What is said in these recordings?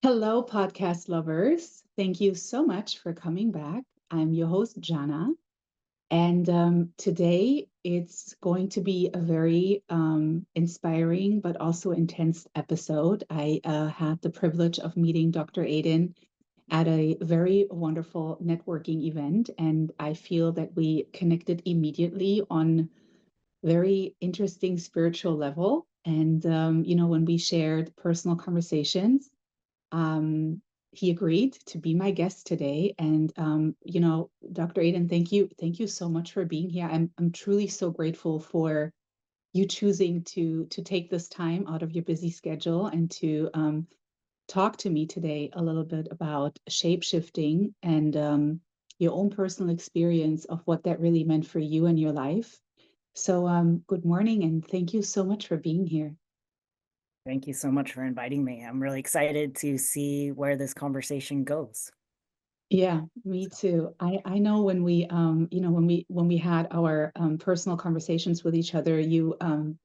Hello, podcast lovers. Thank you so much for coming back. I'm your host, Jana, and today it's going to be a very inspiring but also intense episode. I had the privilege of meeting Dr. Aiden at a very wonderful networking event, and I feel that we connected immediately on very interesting spiritual level. And when we shared personal conversations, um, he agreed to be my guest today. And Dr. Aiden, thank you so much for being here. I'm truly so grateful for you choosing to take this time out of your busy schedule and to talk to me today a little bit about shape shifting and your own personal experience of what that really meant for you and your life. So, good morning, and thank you so much for being here. Thank you so much for inviting me. I'm really excited to see where this conversation goes. Yeah, me So, too. I know when we had our personal conversations with each other, you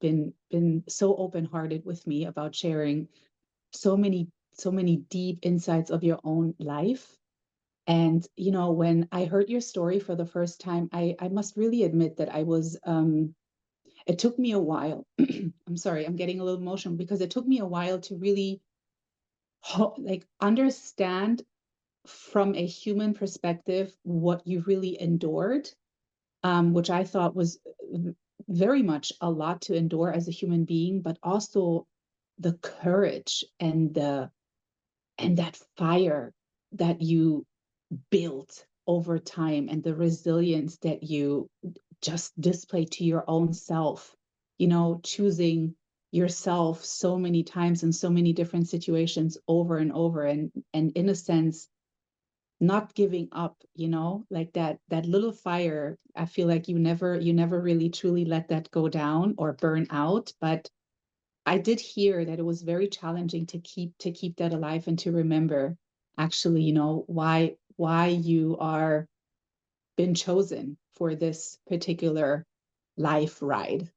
been so open-hearted with me about sharing so many deep insights of your own life. And when I heard your story for the first time, I must really admit that it took me a while. I'm sorry, I'm getting a little emotional because it took me a while to really like understand from a human perspective what you really endured, which I thought was very much a lot to endure as a human being, but also the courage and that fire that you built over time and the resilience that you just display to your own self, choosing yourself so many times in so many different situations over and over, and in a sense not giving up, like that little fire. I feel like you never really truly let that go down or burn out. But I did hear that it was very challenging to keep that alive and to remember actually, why you are been chosen for this particular life ride.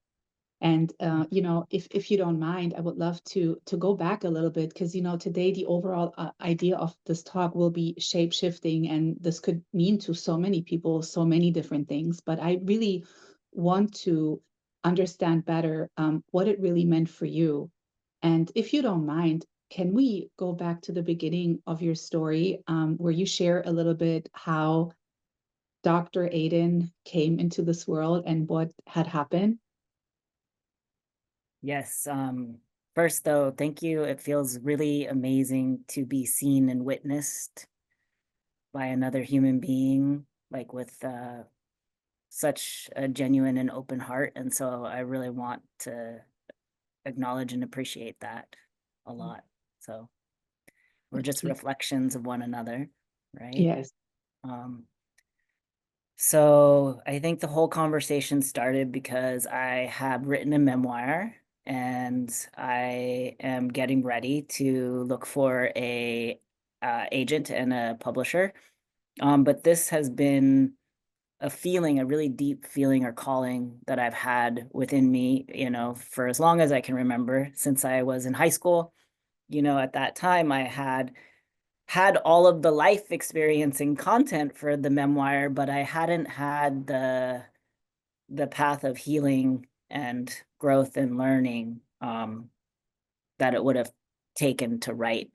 And if you don't mind, I would love to go back a little bit because today the overall idea of this talk will be shape shifting, and this could mean to so many people so many different things. But I really want to understand better what it really meant for you. And if you don't mind, can we go back to the beginning of your story, where you share a little bit how Dr. Aiden came into this world and what had happened? yes. First, though, thank you. It feels really amazing to be seen and witnessed by another human being, like with such a genuine and open heart. And so I really want to acknowledge and appreciate that a lot. So we're Thank just you. reflections of one another, right? Yes. Um, So I think the whole conversation started because I have written a memoir and I am getting ready to look for a agent and a publisher. But this has been a feeling, a really deep feeling or calling that I've had within me, for as long as I can remember, since I was in high school. At that time I had all of the life experience and content for the memoir, but I hadn't had the path of healing and growth and learning that it would have taken to write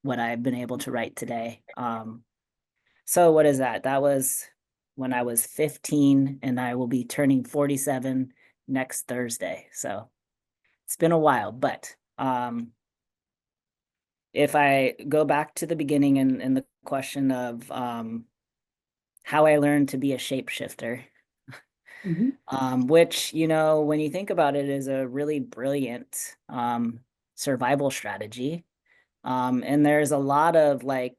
what I've been able to write today. So what is that? That was when I was 15, and I will be turning 47 next Thursday. So it's been a while, but if I go back to the beginning and the question of how I learned to be a shapeshifter, Mhm. which, when you think about it, is a really brilliant survival strategy. And there's a lot of like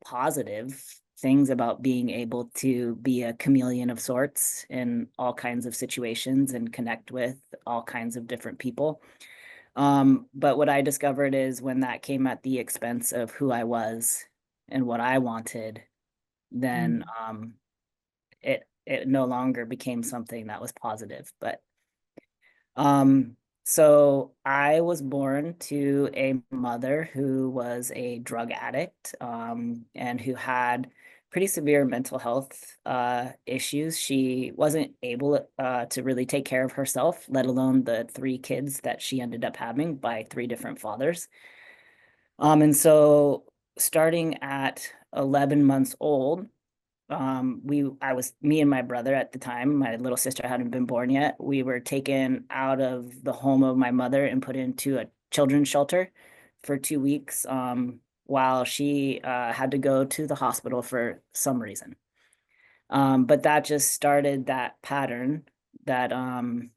positive things about being able to be a chameleon of sorts in all kinds of situations and connect with all kinds of different people. But what I discovered is when that came at the expense of who I was and what I wanted, then Mm. it no longer became something that was positive. But um, So I was born to a mother who was a drug addict, and who had pretty severe mental health issues. She wasn't able to really take care of herself, let alone the three kids that she ended up having by three different fathers. And so starting at 11 months old, me and my brother at the time, my little sister hadn't been born yet. We were taken out of the home of my mother and put into a children's shelter for 2 weeks, while she had to go to the hospital for some reason. But that just started that pattern that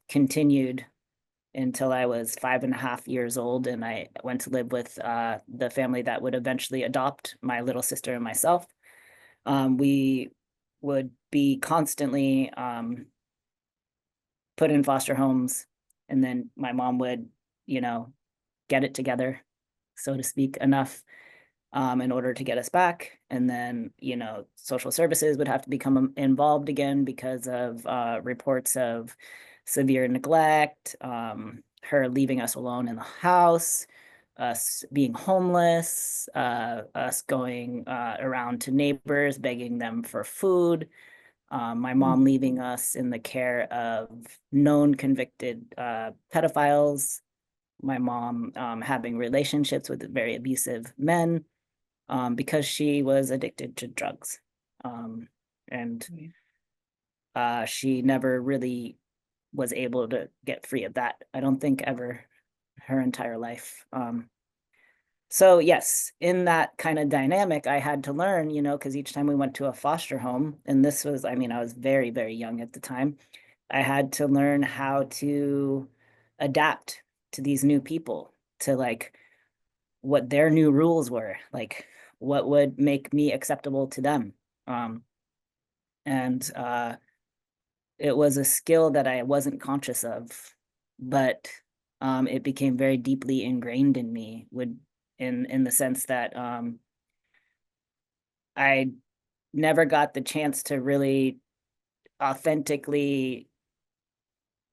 continued until I was 5.5 years old, and I went to live with the family that would eventually adopt my little sister and myself. We would be constantly put in foster homes, and then my mom would, get it together, so to speak, enough in order to get us back. And then, social services would have to become involved again because of reports of severe neglect, her leaving us alone in the house, us being homeless, us going around to neighbors, begging them for food, my mom leaving us in the care of known convicted pedophiles, my mom having relationships with very abusive men, because she was addicted to drugs. And she never really was able to get free of that, I don't think, ever, her entire life. So yes, in that kind of dynamic, I had to learn, because each time we went to a foster home, and this was, I mean, I was very, very young at the time, I had to learn how to adapt to these new people, to like what their new rules were, like what would make me acceptable to them. And it was a skill that I wasn't conscious of, but it became very deeply ingrained in me, in the sense that I never got the chance to really authentically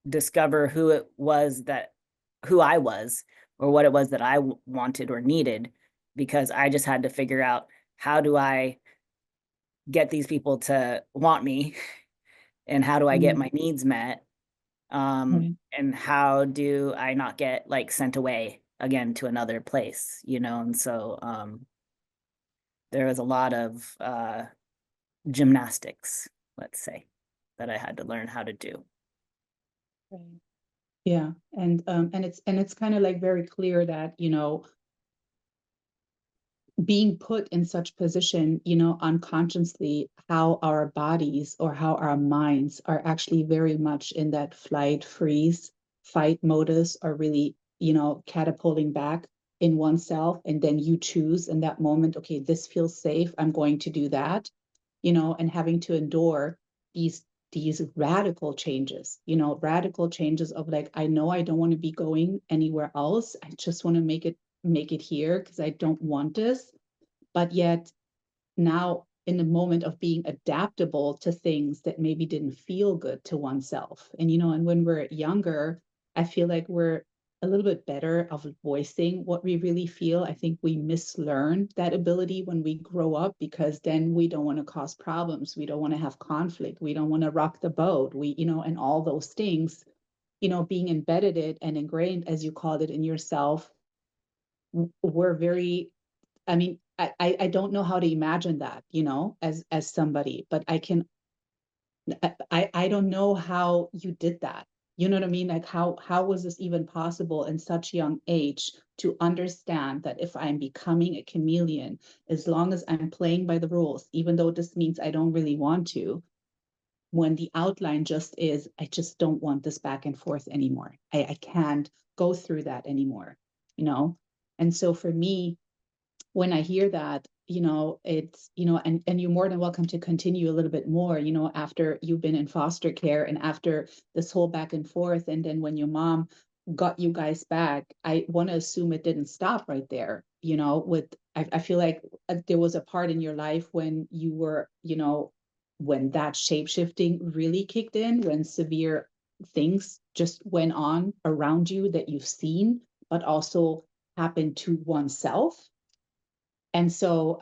discover who I was, or what it was that I wanted or needed, because I just had to figure out, how do I get these people to want me, and how do I get my needs met, Right. and how do I not get like sent away again to another place, and so there was a lot of gymnastics, let's say, that I had to learn how to do. Right. Yeah, and it's kind of like very clear that, being put in such position, unconsciously, how our bodies or how our minds are actually very much in that flight, freeze, fight modus, are really, catapulting back in oneself. And then you choose in that moment, okay, this feels safe, I'm going to do that, and having to endure these radical changes, radical changes of like, I know I don't want to be going anywhere else. I just want to make it here because I don't want this. But yet now in the moment of being adaptable to things that maybe didn't feel good to oneself. And when we're younger, I feel like we're a little bit better of voicing what we really feel. I think we mislearn that ability when we grow up, because then we don't want to cause problems. We don't want to have conflict. We don't want to rock the boat. And all those things, being embedded it and ingrained, as you called it, in yourself, we're very, I mean, I don't know how to imagine that, as somebody, but I don't know how you did that. You know what I mean? Like how was this even possible in such young age to understand that if I'm becoming a chameleon, as long as I'm playing by the rules, even though this means I don't really want to, when the outline just is, I just don't want this back and forth anymore. I can't go through that anymore, you know? And so for me, when I hear that, it's, and you're more than welcome to continue a little bit more, after you've been in foster care and after this whole back and forth. And then when your mom got you guys back, I want to assume it didn't stop right there, I feel like there was a part in your life when you were, when that shape shifting really kicked in, when severe things just went on around you that you've seen, but also happened to oneself. And so,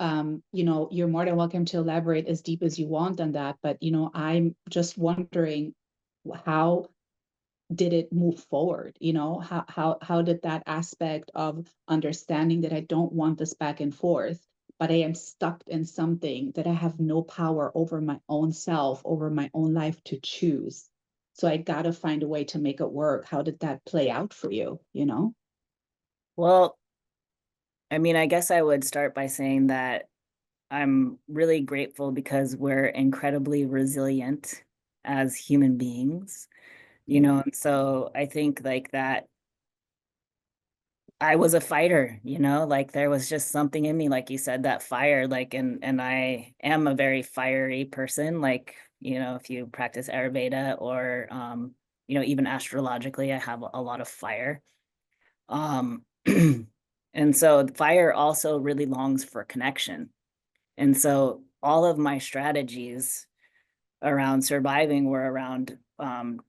you're more than welcome to elaborate as deep as you want on that. But, I'm just wondering, how did it move forward? How did that aspect of understanding that I don't want this back and forth, but I am stuck in something that I have no power over my own self, over my own life to choose. So I got to find a way to make it work. How did that play out for you? Well, I mean, I guess I would start by saying that I'm really grateful because we're incredibly resilient as human beings, and so I think like that I was a fighter, like there was just something in me, like you said, that fire, like, and I am a very fiery person, like, if you practice Ayurveda or, even astrologically, I have a lot of fire. Um, and so fire also really longs for connection. And so all of my strategies around surviving were around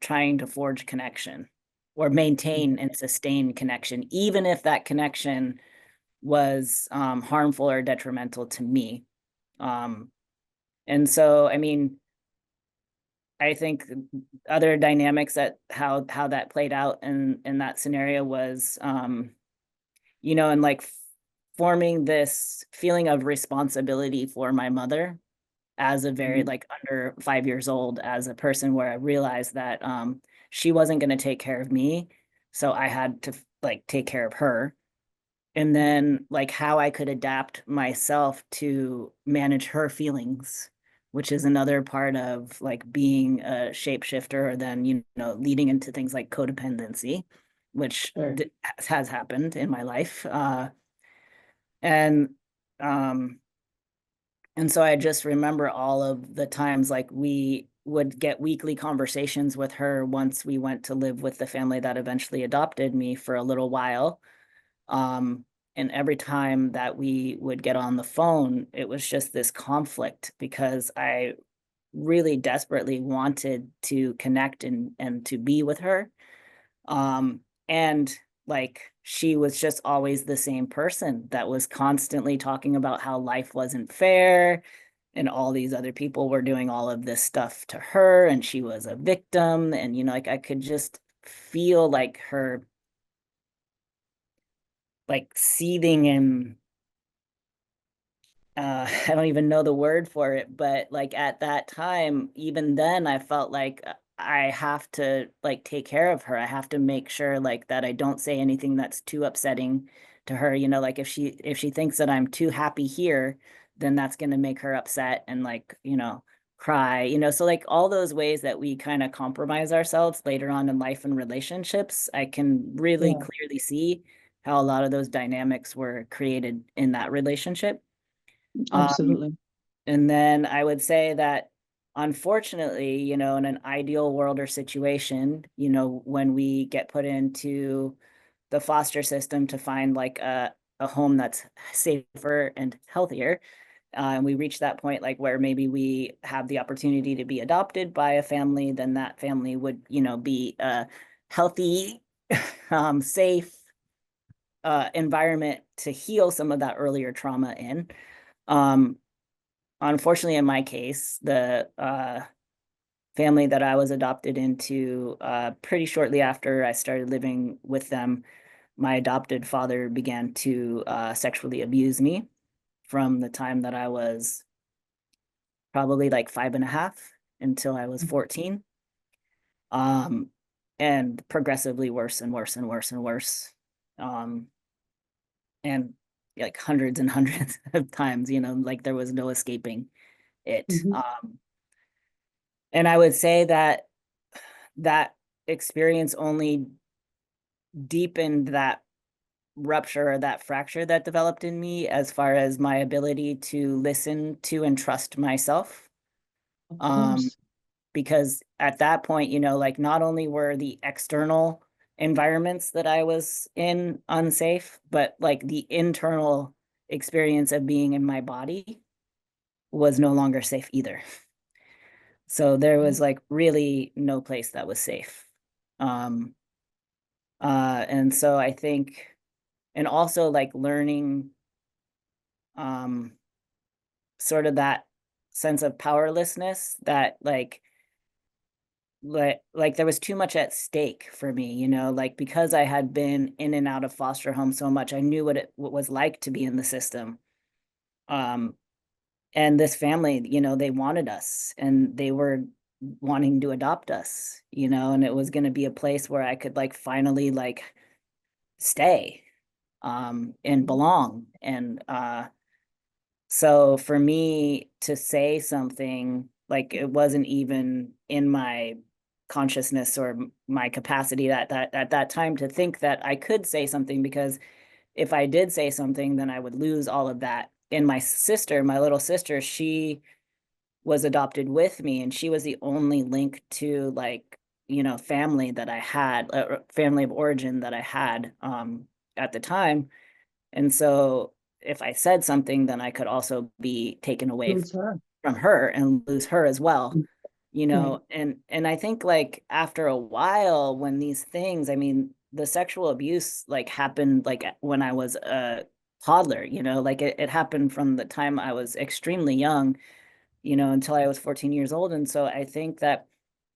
trying to forge connection or maintain and sustain connection, even if that connection was harmful or detrimental to me. And so, I mean, I think other dynamics that how that played out in that scenario was, and like forming this feeling of responsibility for my mother as a very Mhm. like under 5 years old, as a person where I realized that she wasn't going to take care of me, so I had to like take care of her. And then like how I could adapt myself to manage her feelings, which is another part of like being a shapeshifter, or then leading into things like codependency, which Sure. has happened in my life. And um and so I just remember all of the times like we would get weekly conversations with her once we went to live with the family that eventually adopted me for a little while. Um, and every time that we would get on the phone, it was just this conflict because I really desperately wanted to connect and to be with her. And like she was just always the same person that was constantly talking about how life wasn't fair and all these other people were doing all of this stuff to her and she was a victim. And like I could just feel like her like seething and I don't even know the word for it, but like at that time, even then, I felt like I have to like take care of her. I have to make sure like that I don't say anything that's too upsetting to her. Like if she thinks that I'm too happy here, then that's going to make her upset and like, cry, so like all those ways that we kind of compromise ourselves later on in life and relationships, I can really Yeah, clearly see how a lot of those dynamics were created in that relationship. Um, absolutely. and then I would say that unfortunately, in an ideal world or situation, when we get put into the foster system to find like a home that's safer and healthier, and we reach that point like where maybe we have the opportunity to be adopted by a family, then that family would, be a healthy, safe environment to heal some of that earlier trauma in. Um, Unfortunately, in my case, the family that I was adopted into, pretty shortly after I started living with them, my adopted father began to sexually abuse me from the time that I was probably like 5.5 until I was 14. Um, and progressively worse and worse and worse and worse. Um, and like hundreds and hundreds of times, like there was no escaping it. Mhm. And I would say that that experience only deepened that rupture or that fracture that developed in me as far as my ability to listen to and trust myself. Of Um, course. because at that point, like not only were the external environments that I was in unsafe, but like the internal experience of being in my body was no longer safe either. So there was like really no place that was safe. Um, and so I think, and also like learning um sort of that sense of powerlessness that like there was too much at stake for me, you know, like because I had been in and out of foster home so much, I knew what was like to be in the system. Um, and this family, you know, they wanted us and they were wanting to adopt us, you know, and it was going to be a place where I could like finally like stay and belong. And so for me to say something, like it wasn't even in my consciousness or my capacity that at that time to think that I could say something, because if I did say something, then I would lose all of that. And my sister, my little sister, she was adopted with me, and she was the only link to like, you know, family that I had, family of origin that I had at the time. And so if I said something, then I could also be taken away Lose her. from her and lose her as well, you Right. know. And I think like after a while, when these things, I mean, the sexual abuse like happened like when I was a toddler, you know, like it happened from the time I was extremely young, you know, until I was 14 years old. And so I think that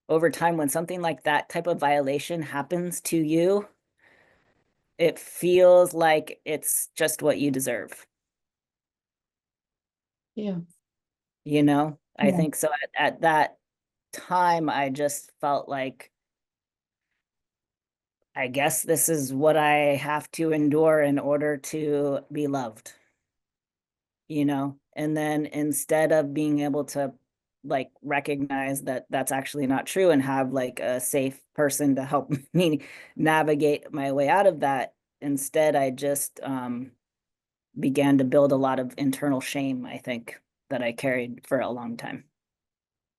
over time, when something like that type of violation happens to you, it feels like it's just what you deserve. Yeah. You know, I Yeah. think so. At that time, I just felt like, I guess this is what I have to endure in order to be loved, you know? And then instead of being able to like recognize that that's actually not true and have like a safe person to help me navigate my way out of that, instead I just began to build a lot of internal shame, I think, that I carried for a long time.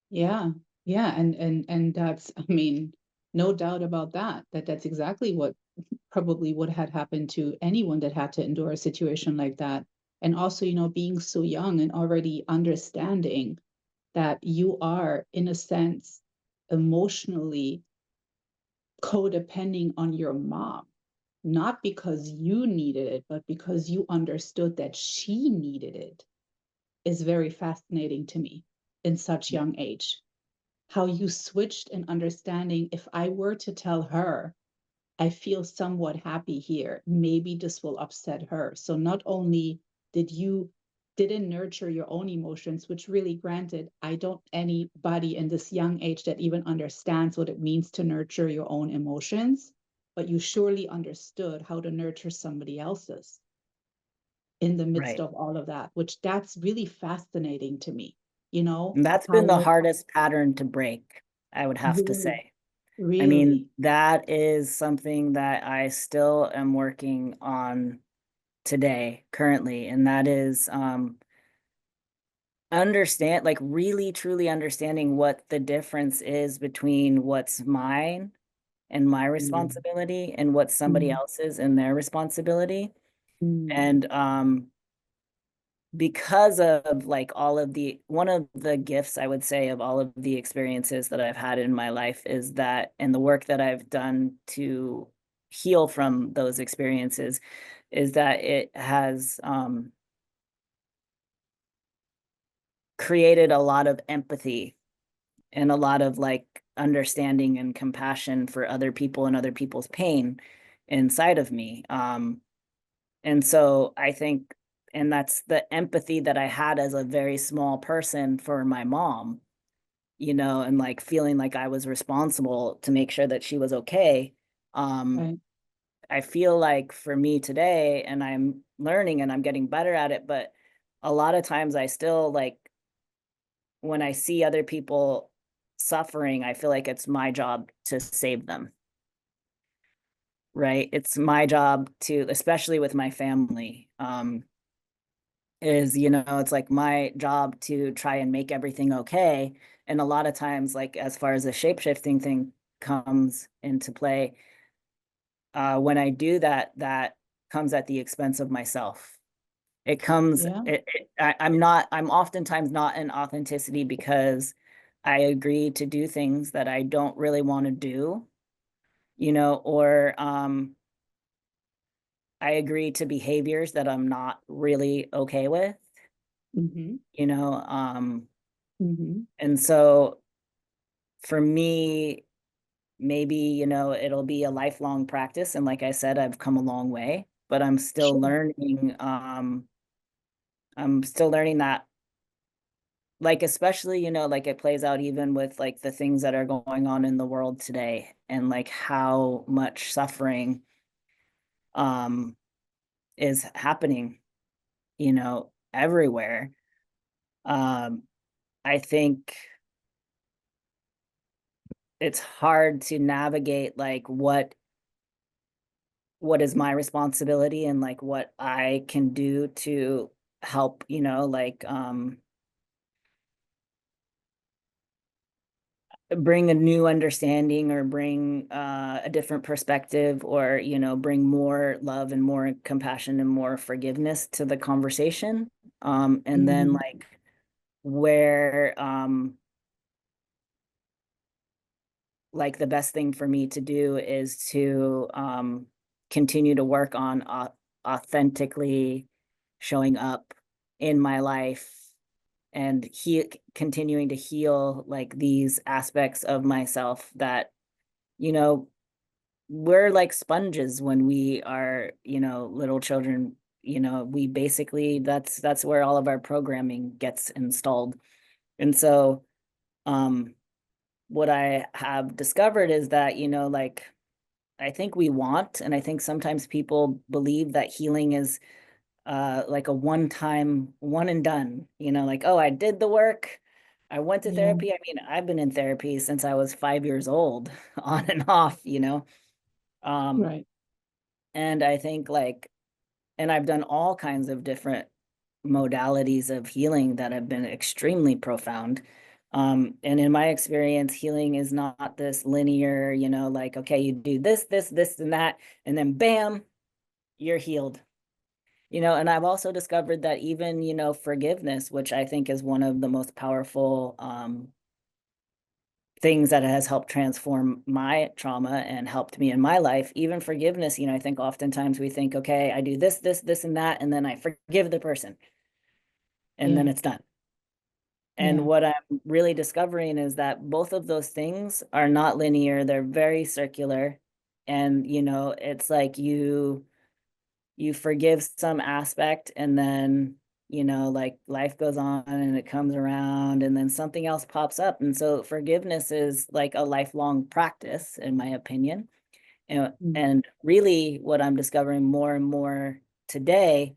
Yeah. Yeah. And that's, I mean, no doubt about that, that's exactly what probably would had happened to anyone that had to endure a situation like that. And also, you know, being so young and already understanding that you are, in a sense, emotionally codepending on your mom, not because you needed it, but because you understood that she needed it, is very fascinating to me in such young age. How you switched in understanding, if I were to tell her I feel somewhat happy here, maybe this will upset her. So not only didn't nurture your own emotions, which really, granted, I don't anybody in this young age that even understands what it means to nurture your own emotions, but you surely understood how to nurture somebody else's in the midst Right. of all of that, which that's really fascinating to me, you know, And that's been the how hardest pattern to break, I would have to really, say. I mean, really, that is something that I still am working on today, currently, and that is understand, like really truly understanding what the difference is between what's mine and my mm, responsibility and what's somebody mm, else's and their responsibility. mm, And because of like all of the one of the gifts I would say of all of the experiences that I've had in my life is that, and the work that I've done to heal from those experiences, is that it has created a lot of empathy and a lot of like understanding and compassion for other people and other people's pain inside of me. And so I think, and that's the empathy that I had as a very small person for my mom, you know, and like feeling like I was responsible to make sure that she was okay. Um, right, I feel like for me today, and I'm learning and I'm getting better at it, but a lot of times I still like, when I see other people suffering, I feel like it's my job to save them, right? It's my job to, especially with my family. Is, you know, it's like my job to try and make everything okay. And a lot of times, like as far as the shape-shifting thing comes into play, when I do that, that comes at the expense of myself. It comes, yeah, I'm oftentimes not in authenticity because I agree to do things that I don't really want to do. or I agree to behaviors that I'm not really okay with, Mm-hmm. you know, um, Mm-hmm. and so for me, maybe, it'll be a lifelong practice. And like I said, I've come a long way, but Sure. I'm still learning that, like, especially, like it plays out even with like the things that are going on in the world today and like how much suffering um is happening, everywhere. Um, I think it's hard to navigate like what is my responsibility and like what I can do to help, like bring a new understanding or bring a different perspective or, bring more love and more compassion and more forgiveness to the conversation. And then Mm-hmm. like where like the best thing for me to do is to continue to work on authentically showing up in my life and continuing to heal like these aspects of myself that, you know, we're like sponges when we are, little children. We basically that's where all of our programming gets installed. And so um what I have discovered is that, like I think we want, and I think sometimes people believe that healing is like a one and done, like, oh, I did the work. I went to Yeah. therapy. I mean, I've been in therapy since I was 5 years old, on and off, Um, Right. and I think like, and I've done all kinds of different modalities of healing that have been extremely profound. And in my experience, healing is not this linear, like, okay, you do this, and that, and then bam, you're healed. And I've also discovered that even, forgiveness, which I think is one of the most powerful things that has helped transform my trauma and helped me in my life, even forgiveness, I think oftentimes we think, okay, I do this, and that, and then I forgive the person, and then Yeah. it's done. And Yeah. what I'm really discovering is that both of those things are not linear, they're very circular. And, it's like you forgive some aspect and then, like life goes on and it comes around and then something else pops up. And so forgiveness is like a lifelong practice, in my opinion. Mm. And really what I'm discovering more and more today,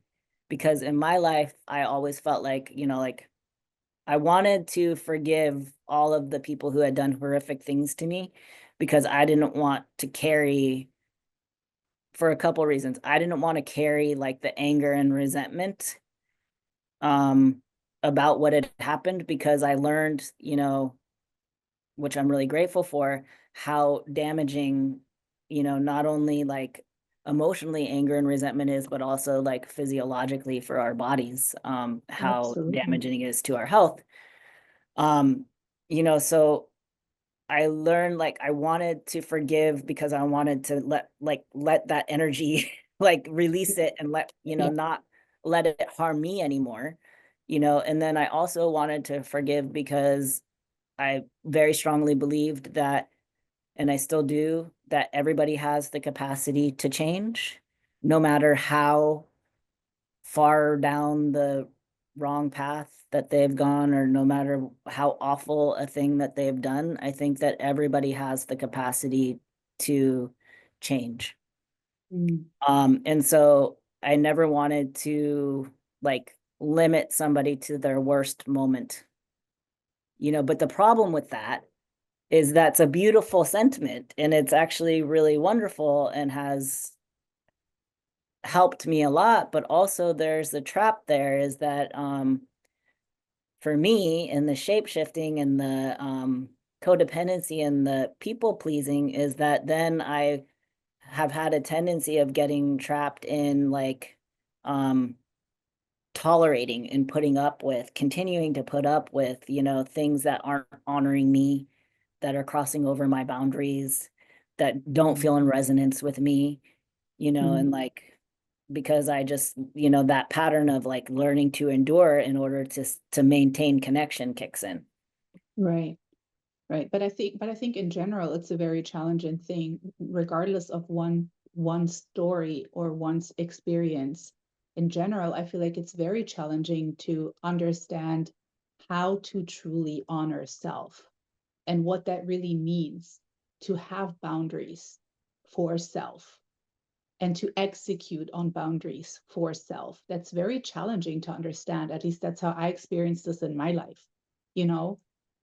because in my life, I always felt like, like I wanted to forgive all of the people who had done horrific things to me because I didn't want to carry, for a couple of reasons. I didn't want to carry like the anger and resentment um about what had happened because I learned, which I'm really grateful for, how damaging, not only like emotionally anger and resentment is, but also like physiologically for our bodies, how Absolutely. damaging it is to our health. Um, so I learned like I wanted to forgive because I wanted to let that energy like release it and let, Yeah. not let it harm me anymore. And then I also wanted to forgive because I very strongly believed that, and I still do, that everybody has the capacity to change, no matter how far down the wrong path that they've gone, or no matter how awful a thing that they've done. I think that everybody has the capacity to change. Mm. And so I never wanted to like limit somebody to their worst moment, but the problem with that is that's a beautiful sentiment and it's actually really wonderful and has helped me a lot. But also there's a trap there, is that for me, in the shape shifting and the codependency and the people pleasing, is that then I have had a tendency of getting trapped in like um tolerating and putting up with, continuing to put up with, things that aren't honoring me, that are crossing over my boundaries. that don't feel in resonance with me, you know, and Mhm. like, because I just, you know, that pattern of like learning to endure in order to maintain connection kicks in. Right. Right. But I think in general, it's a very challenging thing, regardless of one story or one's experience. In general, I feel like it's very challenging to understand how to truly honor self and what that really means to have boundaries for self and to execute on boundaries for self. That's very challenging to understand. At least that's how I experienced this in my life. You know,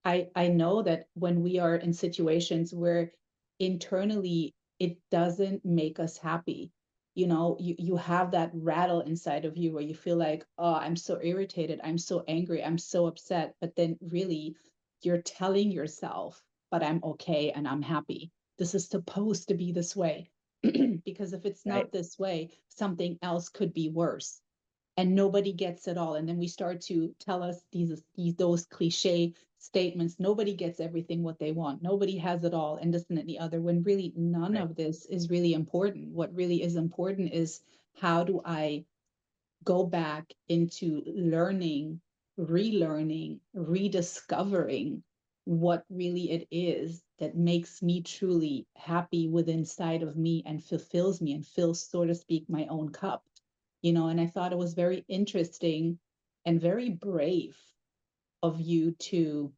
I know that when we are in situations where internally it doesn't make us happy, you have that rattle inside of you where you feel like, oh, I'm so irritated, I'm so angry, I'm so upset. But then really you're telling yourself, but I'm okay and I'm happy. This is supposed to be this way. Because if it's Right. not this way, something else could be worse. And nobody gets it all. And then we start to tell us those cliche statements. Nobody gets everything what they want. Nobody has it all, and this and the other, when really none Right. of this is really important. What really is important is, how do I go back into learning, relearning, rediscovering what really it is that makes me truly happy within inside of me and fulfills me and fills, so to speak, my own cup. And I thought it was very interesting and very brave of you to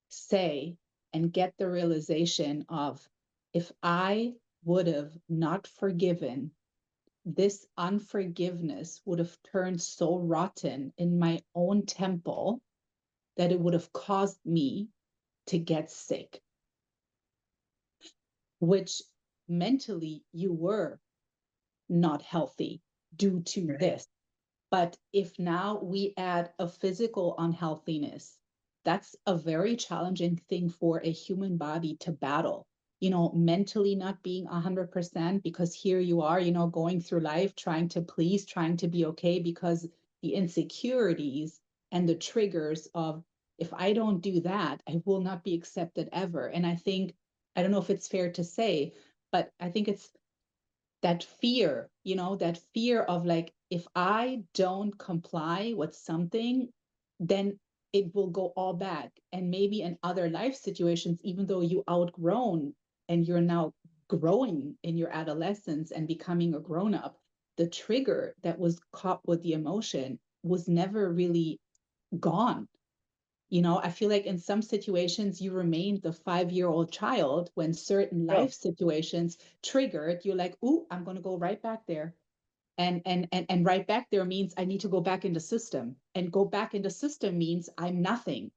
say and get the realization of, if I would have not forgiven, this unforgiveness would have turned so rotten in my own temple that it would have caused me to get sick, which mentally you were not healthy due to Right. this. But if now we add a physical unhealthiness, that's a very challenging thing for a human body to battle. Mentally not being 100%, because here you are, going through life trying to please, trying to be okay, because the insecurities and the triggers of, if I don't do that, I will not be accepted ever. And I think, I don't know if it's fair to say, but I think it's that fear of like, if I don't comply with something, then it will go all bad. And maybe in other life situations, even though you outgrown and you're now growing in your adolescence and becoming a grown up, the trigger that was caught with the emotion was never really gone. I feel like in some situations you remain the 5-year-old child when certain Oh, life situations triggered. You're like, "Ooh, I'm going to go right back there." And right back there means I need to go back into system. And go back into system means I'm nothing.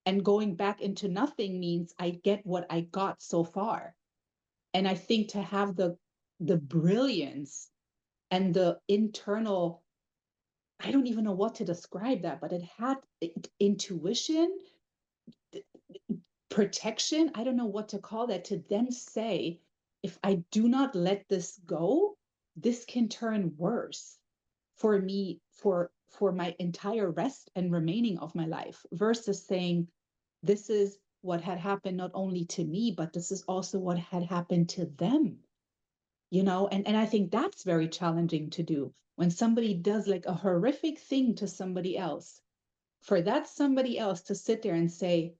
And going back into nothing means I get what I got so far. And I think to have the brilliance and the internal, I don't even know what to describe that, but it had intuition, protection, I don't know what to call that, to then say, if I do not let this go, this can turn worse for me, for my entire rest and remaining of my life, versus saying, this is what had happened not only to me, but this is also what had happened to them. And I think that's very challenging to do when somebody does like a horrific thing to somebody else, for that somebody else to sit there and say,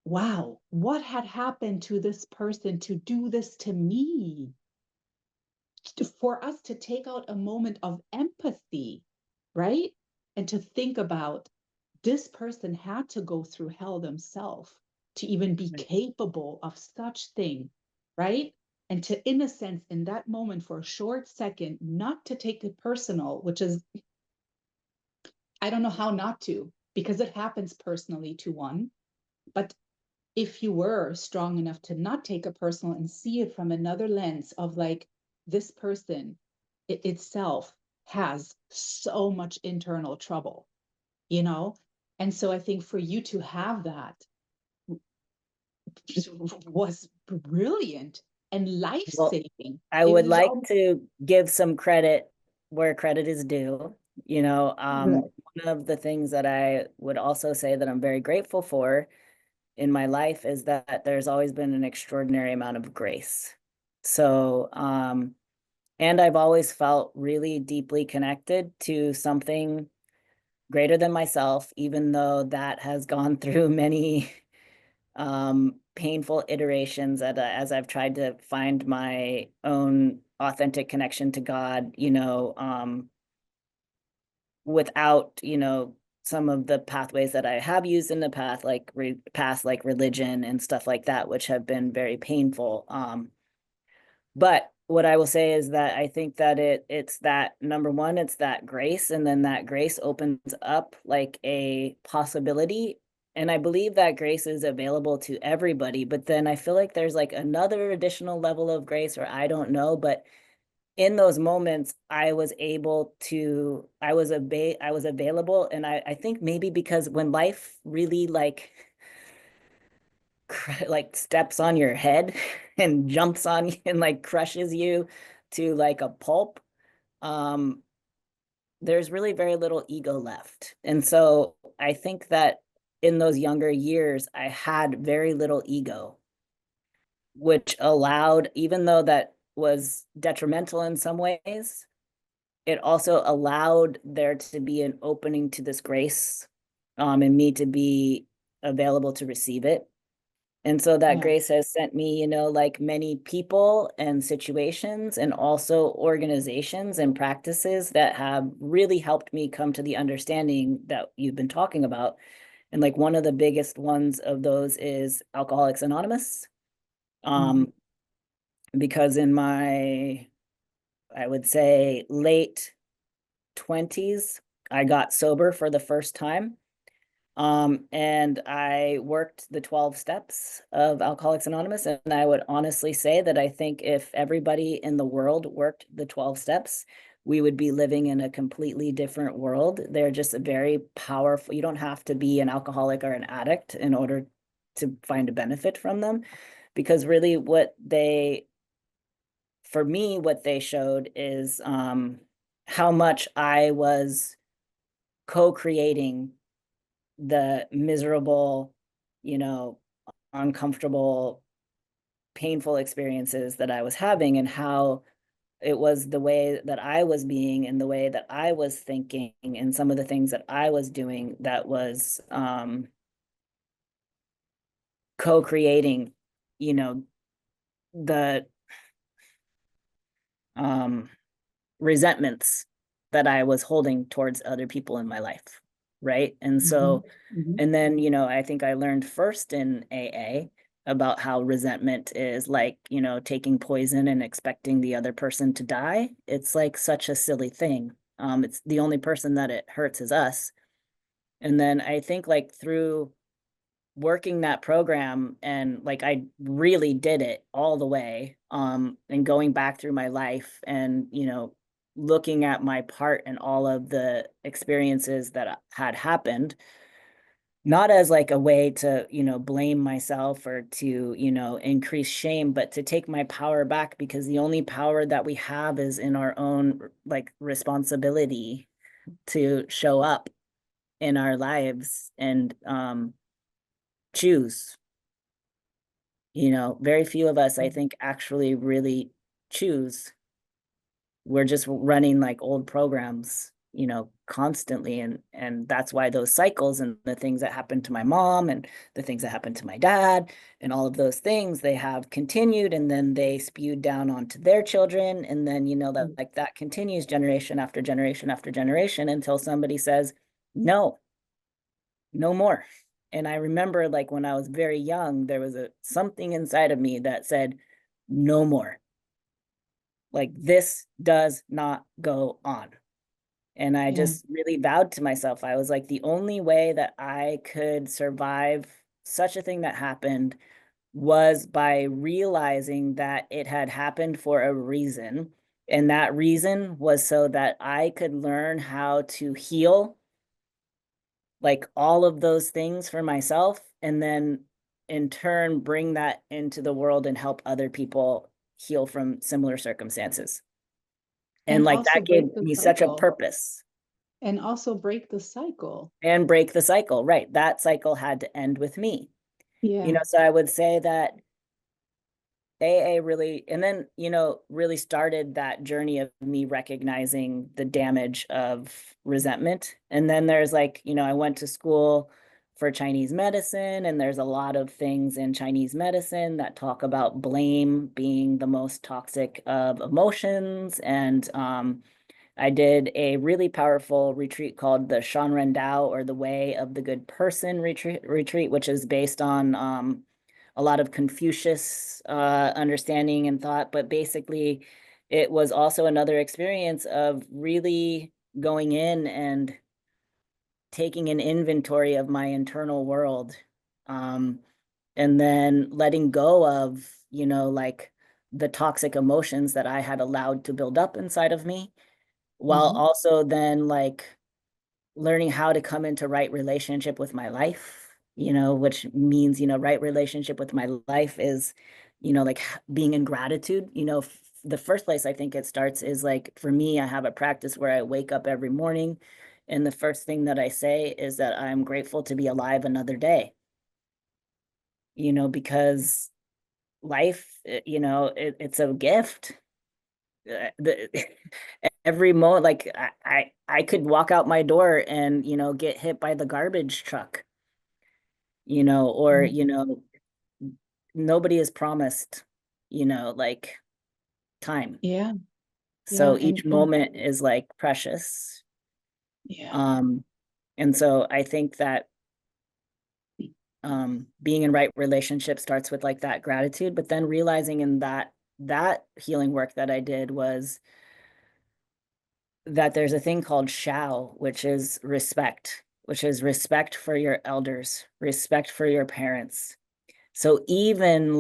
wow, what had happened to this person to do this to me? For us to take out a moment of empathy, right? And to think about, this person had to go through hell themselves to even be right. capable of such thing, right? And to, in a sense, in that moment, for a short second, not to take it personal, which is, I don't know how not to, because it happens personally to one. But if you were strong enough to not take it personal and see it from another lens of like, this person itself has so much internal trouble, you know? And so I think for you to have that was brilliant and life Well, saving. I It would was like to give some credit where credit is due. You know, right. one of the things that I would also say that I'm very grateful for in my life is that there's always been an extraordinary amount of grace. So, and I've always felt really deeply connected to something greater than myself, even though that has gone through many painful iterations as I've tried to find my own authentic connection to God, without, some of the pathways that I have used in the past, like religion and stuff like that, which have been very painful. But what I will say is that I think that it's that number one, it's that grace, and then that grace opens up like a possibility. And I believe that grace is available to everybody, but then I feel like there's like another additional level of grace, or I don't know, but in those moments I was available. And I think maybe because when life really like steps on your head and jumps on you and like crushes you to like a pulp, um there's really very little ego left. And so I think that in those younger years I had very little ego, which allowed, even though that was detrimental in some ways, it also allowed there to be an opening to this grace, and me to be available to receive it. And so that Yeah. grace has sent me, like many people and situations and also organizations and practices that have really helped me come to the understanding that you've been talking about. And like one of the biggest ones of those is Alcoholics Anonymous. Mhm. Um, because in my, I would say, late 20s, I got sober for the first time. And I worked the 12 steps of Alcoholics Anonymous. And I would honestly say that I think if everybody in the world worked the 12 steps, we would be living in a completely different world. They're just a very powerful, you don't have to be an alcoholic or an addict in order to find a benefit from them. Because really for me, what they showed is how much I was co-creating the miserable, you know, uncomfortable, painful experiences that I was having, and how it was the way that I was being and the way that I was thinking and some of the things that I was doing that was co-creating, you know, the um resentments that I was holding towards other people in my life. Right. And Mhm. so, Mhm. and then, I think I learned first in AA about how resentment is like, taking poison and expecting the other person to die. It's like such a silly thing. It's the only person that it hurts is us. And then I think like through working that program, and like I really did it all the way, and going back through my life and looking at my part in all of the experiences that had happened, not as like a way to blame myself or to increase shame, but to take my power back, because the only power that we have is in our own like responsibility to show up in our lives and choose. Very few of us, I think, actually really choose. We're just running like old programs, constantly. And that's why those cycles and the things that happened to my mom and the things that happened to my dad and all of those things, they have continued, and then they spewed down onto their children. And then, that like that continues generation after generation after generation until somebody says, no, no more. And I remember like when I was very young, there was something inside of me that said, no more. Like this does not go on. And I Yeah. just really vowed to myself, I was like, the only way that I could survive such a thing that happened was by realizing that it had happened for a reason. And that reason was so that I could learn how to heal like all of those things for myself, and then in turn bring that into the world and help other people heal from similar circumstances. And And like also that gave break the me such a cycle. purpose. And also break the cycle. And break the cycle, right? That cycle had to end with me. Yeah. So I would say that AA really, and then, really started that journey of me recognizing the damage of resentment. And then there's like, I went to school for Chinese medicine, and there's a lot of things in Chinese medicine that talk about blame being the most toxic of emotions. And I did a really powerful retreat called the Shanren Dao, or the Way of the Good Person retreat, which is based on a lot of Confucius understanding and thought. But basically, it was also another experience of really going in and taking an inventory of my internal world, um, and then letting go of, like the toxic emotions that I had allowed to build up inside of me, while Hmm. also then like learning how to come into right relationship with my life, which means, right relationship with my life is, like being in gratitude. The first place I think it starts is like, for me, I have a practice where I wake up every morning, and the first thing that I say is that I'm grateful to be alive another day, because life, it's a gift. The every moment, like I could walk out my door and get hit by the garbage truck, or nobody is promised, like time. Yeah. Yeah. So each moment is like precious. Yeah. um and so I think that being in right relationship starts with like that gratitude, but then realizing in that healing work that I did was that there's a thing called shao, which is respect for your elders, respect for your parents. So even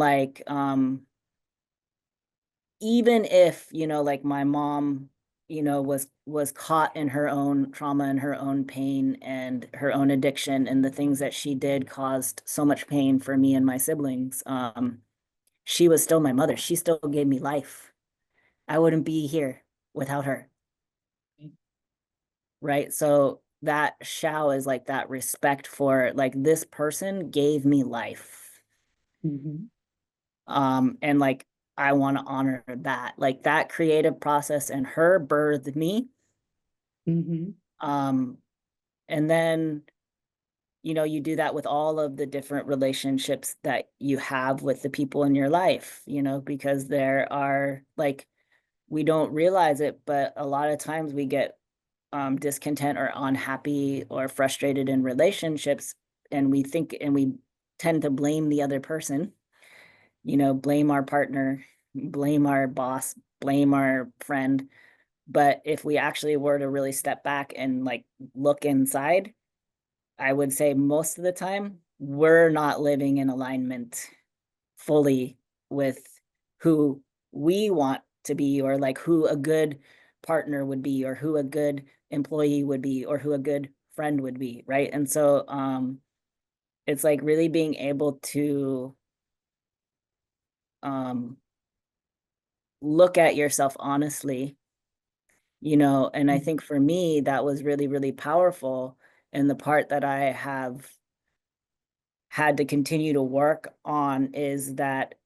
if, like my mom, was caught in her own trauma and her own pain and her own addiction, and the things that she did caused so much pain for me and my siblings, she was still my mother. She still gave me life. I wouldn't be here without her. Right? So that shao is like that respect for, like, this person gave me life. Hmm. And like I want to honor that. Like that creative process and her birthed me. Hmm. Um, and then you do that with all of the different relationships that you have with the people in your life, because there are like, we don't realize it, but a lot of times we get discontent or unhappy or frustrated in relationships, and we tend to blame the other person, blame our partner, blame our boss, blame our friend. But if we actually were to really step back and like look inside, I would say most of the time we're not living in alignment fully with who we want to be, or like who a good partner would be, or who a good employee would be, or who a good friend would be, right? And so it's like really being able to um look at yourself honestly, and I think for me that was really, really powerful. And the part that I have had to continue to work on is that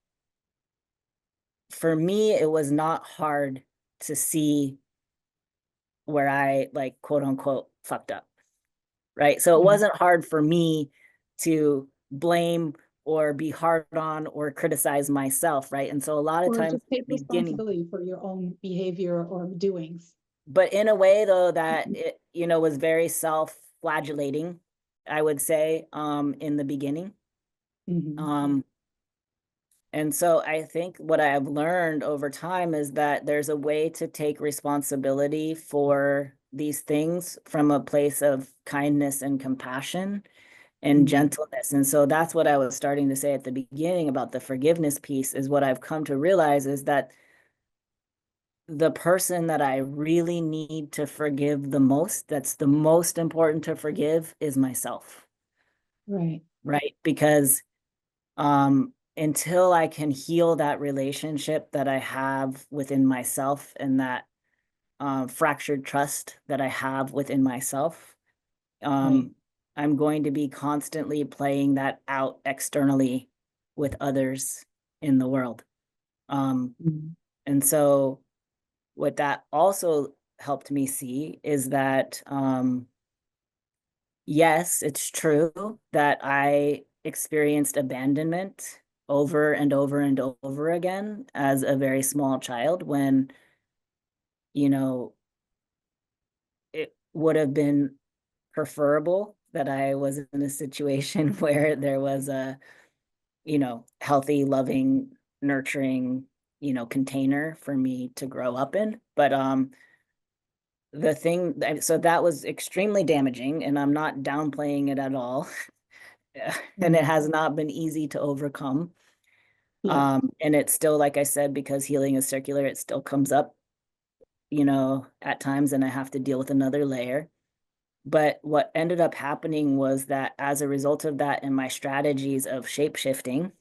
for me it was not hard to see where I, like, quote unquote fucked up, right? So it Yeah. wasn't hard for me to blame or be hard on or criticize myself, right? And so a lot of Or times just at take the beginning, responsibility for your own behavior or doings. but in a way though that it, was very self-flagellating, I would say, in the beginning. Hmm. Um, And so I think what I have learned over time is that there's a way to take responsibility for these things from a place of kindness and compassion and Hmm. gentleness. And so that's what I was starting to say at the beginning about the forgiveness piece, is what I've come to realize is that the person that I really need to forgive the most, that's the most important to forgive, is myself, Right. right? Because until I can heal that relationship that I have within myself, and that fractured trust that I have within myself, Right. um, I'm going to be constantly playing that out externally with others in the world. Mm. And so what that also helped me see is that, yes, it's true that I experienced abandonment over and over and over again as a very small child when, you know, it would have been preferable that I was in a situation where there was a, healthy, loving, nurturing, container for me to grow up in. But the thing, so that was extremely damaging, and I'm not downplaying it at all. And it Mm. has not been easy to overcome. Yeah. And it's still, like I said, because healing is circular, it still comes up, at times, and I have to deal with another layer. But what ended up happening was that as a result of that and my strategies of shape shifting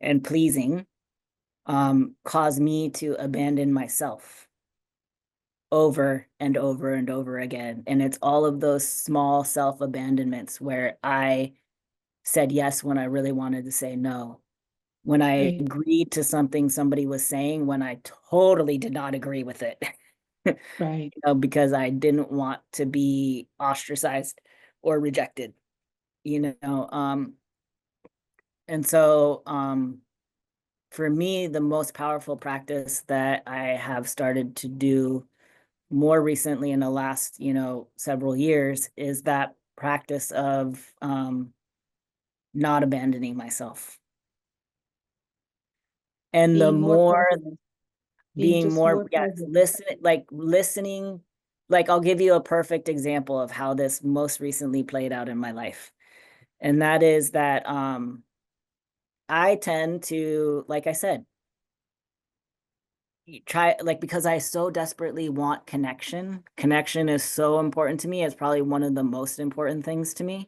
and pleasing, caused me to abandon myself over and over and over again. And it's all of those small self abandonments where I said yes when I really wanted to say no, when I Right. agreed to something somebody was saying when I totally did not agree with it. Right. Because I didn't want to be ostracized or rejected, you know. And so for me, the most powerful practice that I have started to do more recently in the last, several years is that practice of not abandoning myself. And the Being more more present. Being being just more, more yes, present. listening, like I'll give you a perfect example of how this most recently played out in my life. And that is that I tend to, like I said, try, like, because I so desperately want connection. Connection is so important to me. It's probably one of the most important things to me,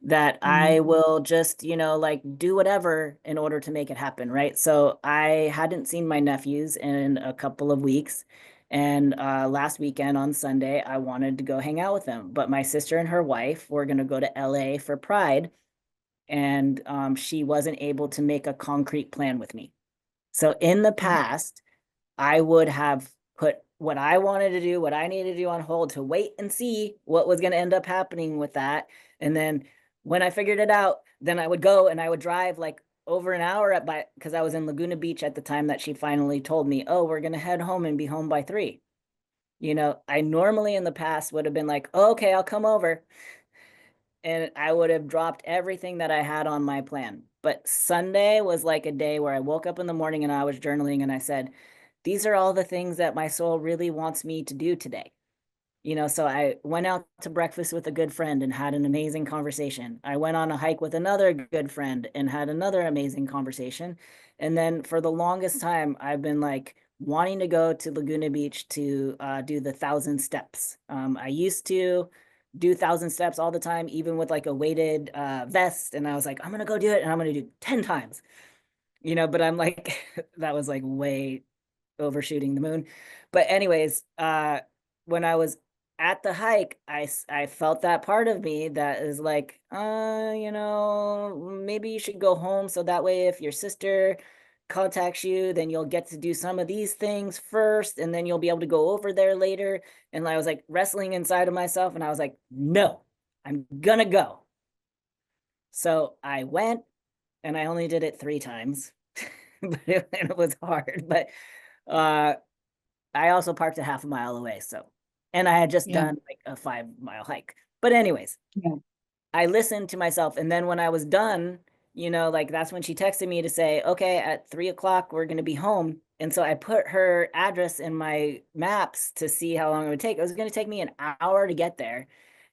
that I Mm. will just, like do whatever in order to make it happen, right? So I hadn't seen my nephews in a couple of weeks. And last weekend on Sunday, I wanted to go hang out with them. But my sister and her wife were going to go to LA for Pride. And she wasn't able to make a concrete plan with me. So in the past, I would have put what I wanted to do, what I needed to do on hold to wait and see what was going to end up happening with that. And then when I figured it out, then I would go and I would drive like over an hour because I was in Laguna Beach at the time that she finally told me, oh, we're going to head home and be home by 3. I normally in the past would have been like, oh, okay, I'll come over. And I would have dropped everything that I had on my plan. But Sunday was like a day where I woke up in the morning and I was journaling and I said, these are all the things that my soul really wants me to do today. So I went out to breakfast with a good friend and had an amazing conversation. I went on a hike with another good friend and had another amazing conversation. And then for the longest time, I've been like wanting to go to Laguna Beach to do the 1,000 steps. I used to do 1,000 steps all the time, even with like a weighted vest. And I was like, I'm going to go do it and I'm going to do 10 times, but I'm like, that was like way overshooting the moon. But anyways, when I was at the hike, I felt that part of me that is like, maybe you should go home so that way if your sister contacts you, then you'll get to do some of these things first, and then you'll be able to go over there later. And I was like wrestling inside of myself, and I was like, no, I'm gonna go. So I went, and I only did it 3 times, but it was hard. But uh I also parked a half a mile away. So, and I had just Yeah. done like a 5 mile hike. But, anyways, Yeah. I listened to myself. And then when I was done, like that's when she texted me to say, okay, at 3 o'clock, we're going to be home. And so I put her address in my maps to see how long it would take. It was going to take me an hour to get there.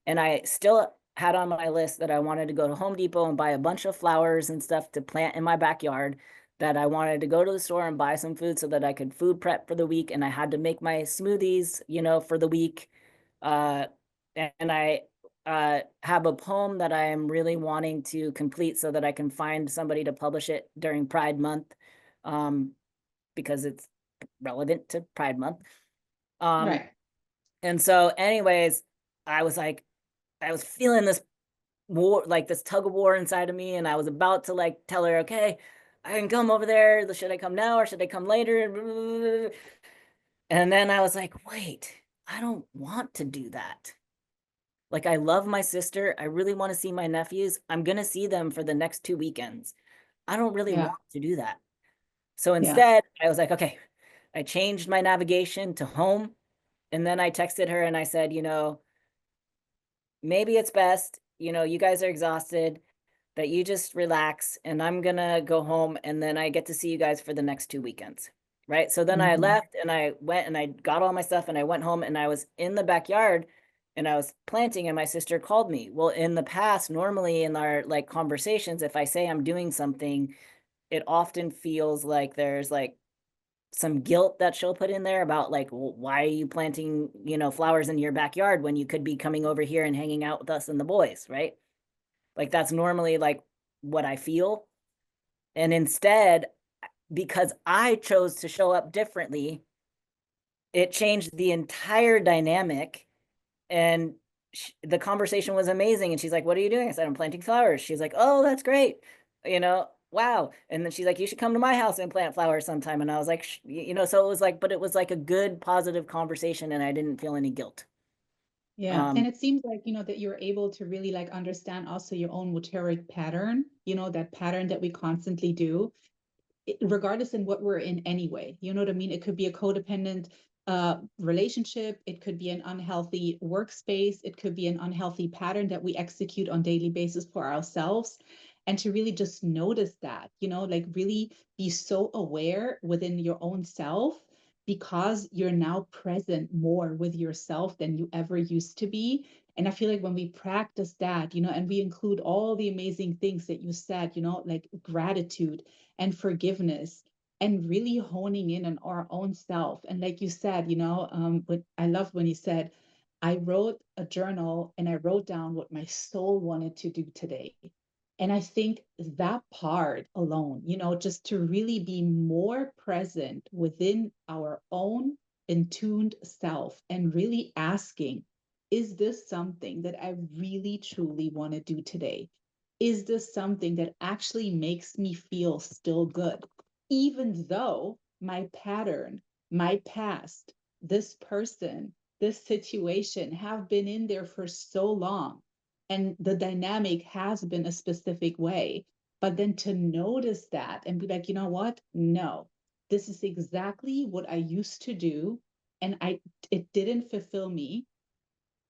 And I still had on my list that I wanted to go to Home Depot and buy a bunch of flowers and stuff to plant in my backyard, that I wanted to go to the store and buy some food so that I could food prep for the week. And I had to make my smoothies, for the week. Uh, and I have a poem that I am really wanting to complete so that I can find somebody to publish it during Pride Month, um, because it's relevant to Pride Month. Um, Right. and so, anyways, I was like, I was feeling this war, like this tug of war inside of me, and I was about to like tell her, okay, I can come over there. Should I come now or should I come later? And then I was like, wait, I don't want to do that. Like, I love my sister. I really want to see my nephews. I'm going to see them for the next 2 weekends. I don't really Yeah. want to do that. So Yeah. instead, I was like, okay, I changed my navigation to home. And then I texted her and I said, maybe it's best, you guys are exhausted, that you just relax and I'm gonna go home and then I get to see you guys for the next 2 weekends. Right. So then I Mhm. left and I went and I got all my stuff and I went home and I was in the backyard and I was planting and my sister called me. Well, in the past, normally in our like conversations, if I say I'm doing something, it often feels like there's like some guilt that she'll put in there about like, well, why are you planting, flowers in your backyard when you could be coming over here and hanging out with us and the boys, right? Like that's normally like what I feel. And instead, because I chose to show up differently, it changed the entire dynamic. And the conversation was amazing. And she's like, what are you doing? I said, I'm planting flowers. She's like, oh, that's great. Wow. And then she's like, you should come to my house and plant flowers sometime. And I was like, so it was like, but it was like a good, positive conversation. And I didn't feel any guilt. Yeah. And Um, it seems like, that you're able to really like understand also your own motoric pattern, that pattern that we constantly do, regardless in what we're in anyway. You know what I mean? It could be a codependent relationship. It could be an unhealthy workspace. It could be an unhealthy pattern that we execute on daily basis for ourselves. And to really just notice that, like really be so aware within your own self, because you're now present more with yourself than you ever used to be. And I feel like when we practice that, and we include all the amazing things that you said, like gratitude and forgiveness, and really honing in on our own self. And like you said, but I loved when you said, I wrote a journal and I wrote down what my soul wanted to do today. And I think that part alone, just to really be more present within our own intuned self and really asking, is this something that I really truly want to do today? Is this something that actually makes me feel still good? Even though my pattern, my past, this person, this situation have been in there for so long, and the dynamic has been a specific way. But then to notice that and be like, you know what? No, this is exactly what I used to do. And it didn't fulfill me,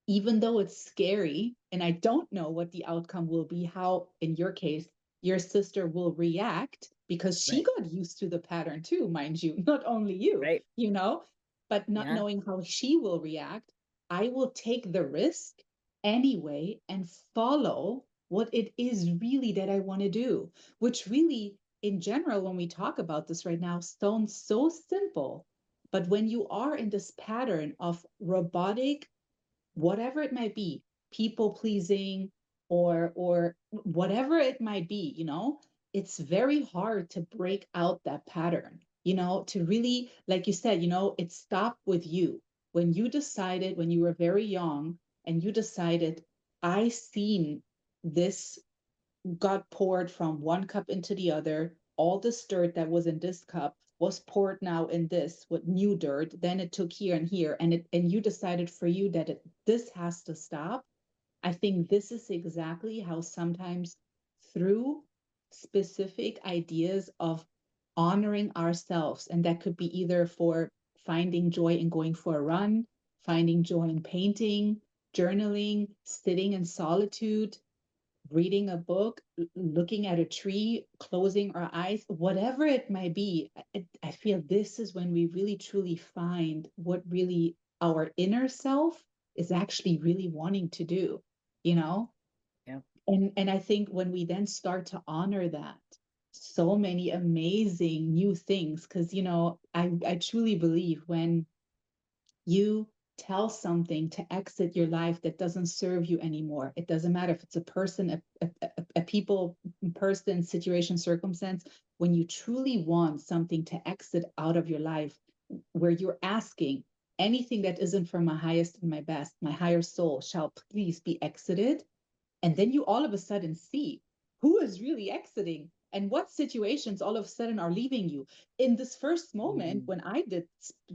even though it's scary and I don't know what the outcome will be, how, in your case, your sister will react, because she right. got used to the pattern too, mind you, not only you, Right. but not Yeah. knowing how she will react, I will take the risk anyway and follow what it is really that I want to do, which really, in general, when we talk about this right now, sounds so simple. But when you are in this pattern of robotic, whatever it might be, people pleasing, or whatever it might be, it's very hard to break out that pattern, to really, like you said, it stopped with you when you decided, when you were very young, and you decided, I seen this got poured from one cup into the other. All this dirt that was in this cup was poured now in this with new dirt. Then it took here and here, and you decided for you that this has to stop. I think this is exactly how sometimes, through specific ideas of honoring ourselves, and that could be either for finding joy in going for a run, finding joy in painting, journaling, sitting in solitude, reading a book, looking at a tree, closing our eyes, whatever it might be, I feel this is when we really truly find what really our inner self is actually really wanting to do, you know? Yeah. And I think when we then start to honor that, so many amazing new things, because I truly believe when you tell something to exit your life that doesn't serve you anymore. It doesn't matter if it's a person, a people, person, situation, circumstance. When you truly want something to exit out of your life, where you're asking, anything that isn't for my highest and my best, my higher soul shall please be exited. And then you all of a sudden see who is really exiting and what situations all of a sudden are leaving you. In this first moment, when I did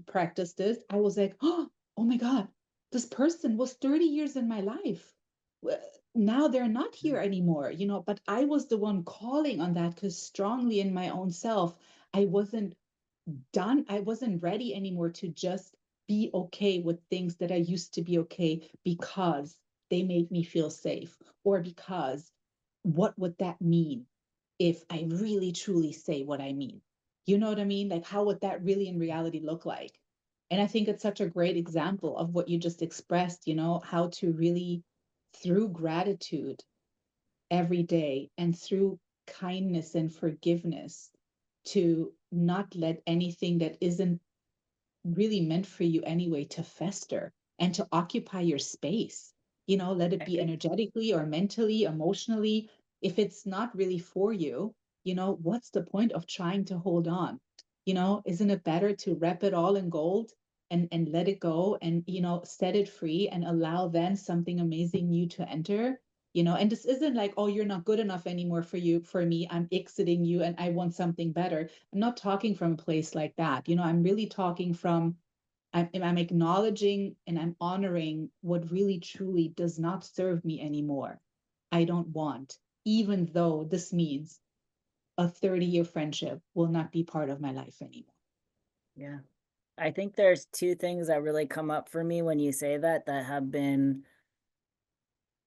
practice this, I was like, oh my God, this person was 30 years in my life. Now they're not here anymore, but I was the one calling on that because strongly in my own self, I wasn't done. I wasn't ready anymore to just be okay with things that I used to be okay because they made me feel safe, or because what would that mean if I really truly say what I mean? You know what I mean? Like, how would that really in reality look like? And I think it's such a great example of what you just expressed, how to really, through gratitude every day and through kindness and forgiveness, to not let anything that isn't really meant for you anyway to fester and to occupy your space. Let it I be think energetically or mentally, emotionally. If it's not really for you, what's the point of trying to hold on? Isn't it better to wrap it all in gold and let it go and, set it free and allow then something amazing new to enter? And this isn't like, oh, you're not good enough anymore for me, I'm exiting you and I want something better. I'm not talking from a place like that. I'm really talking from, I'm acknowledging and I'm honoring what really truly does not serve me anymore. I don't want, even though this means a 30-year friendship will not be part of my life anymore. yeah. I think there's two things that really come up for me when you say that have been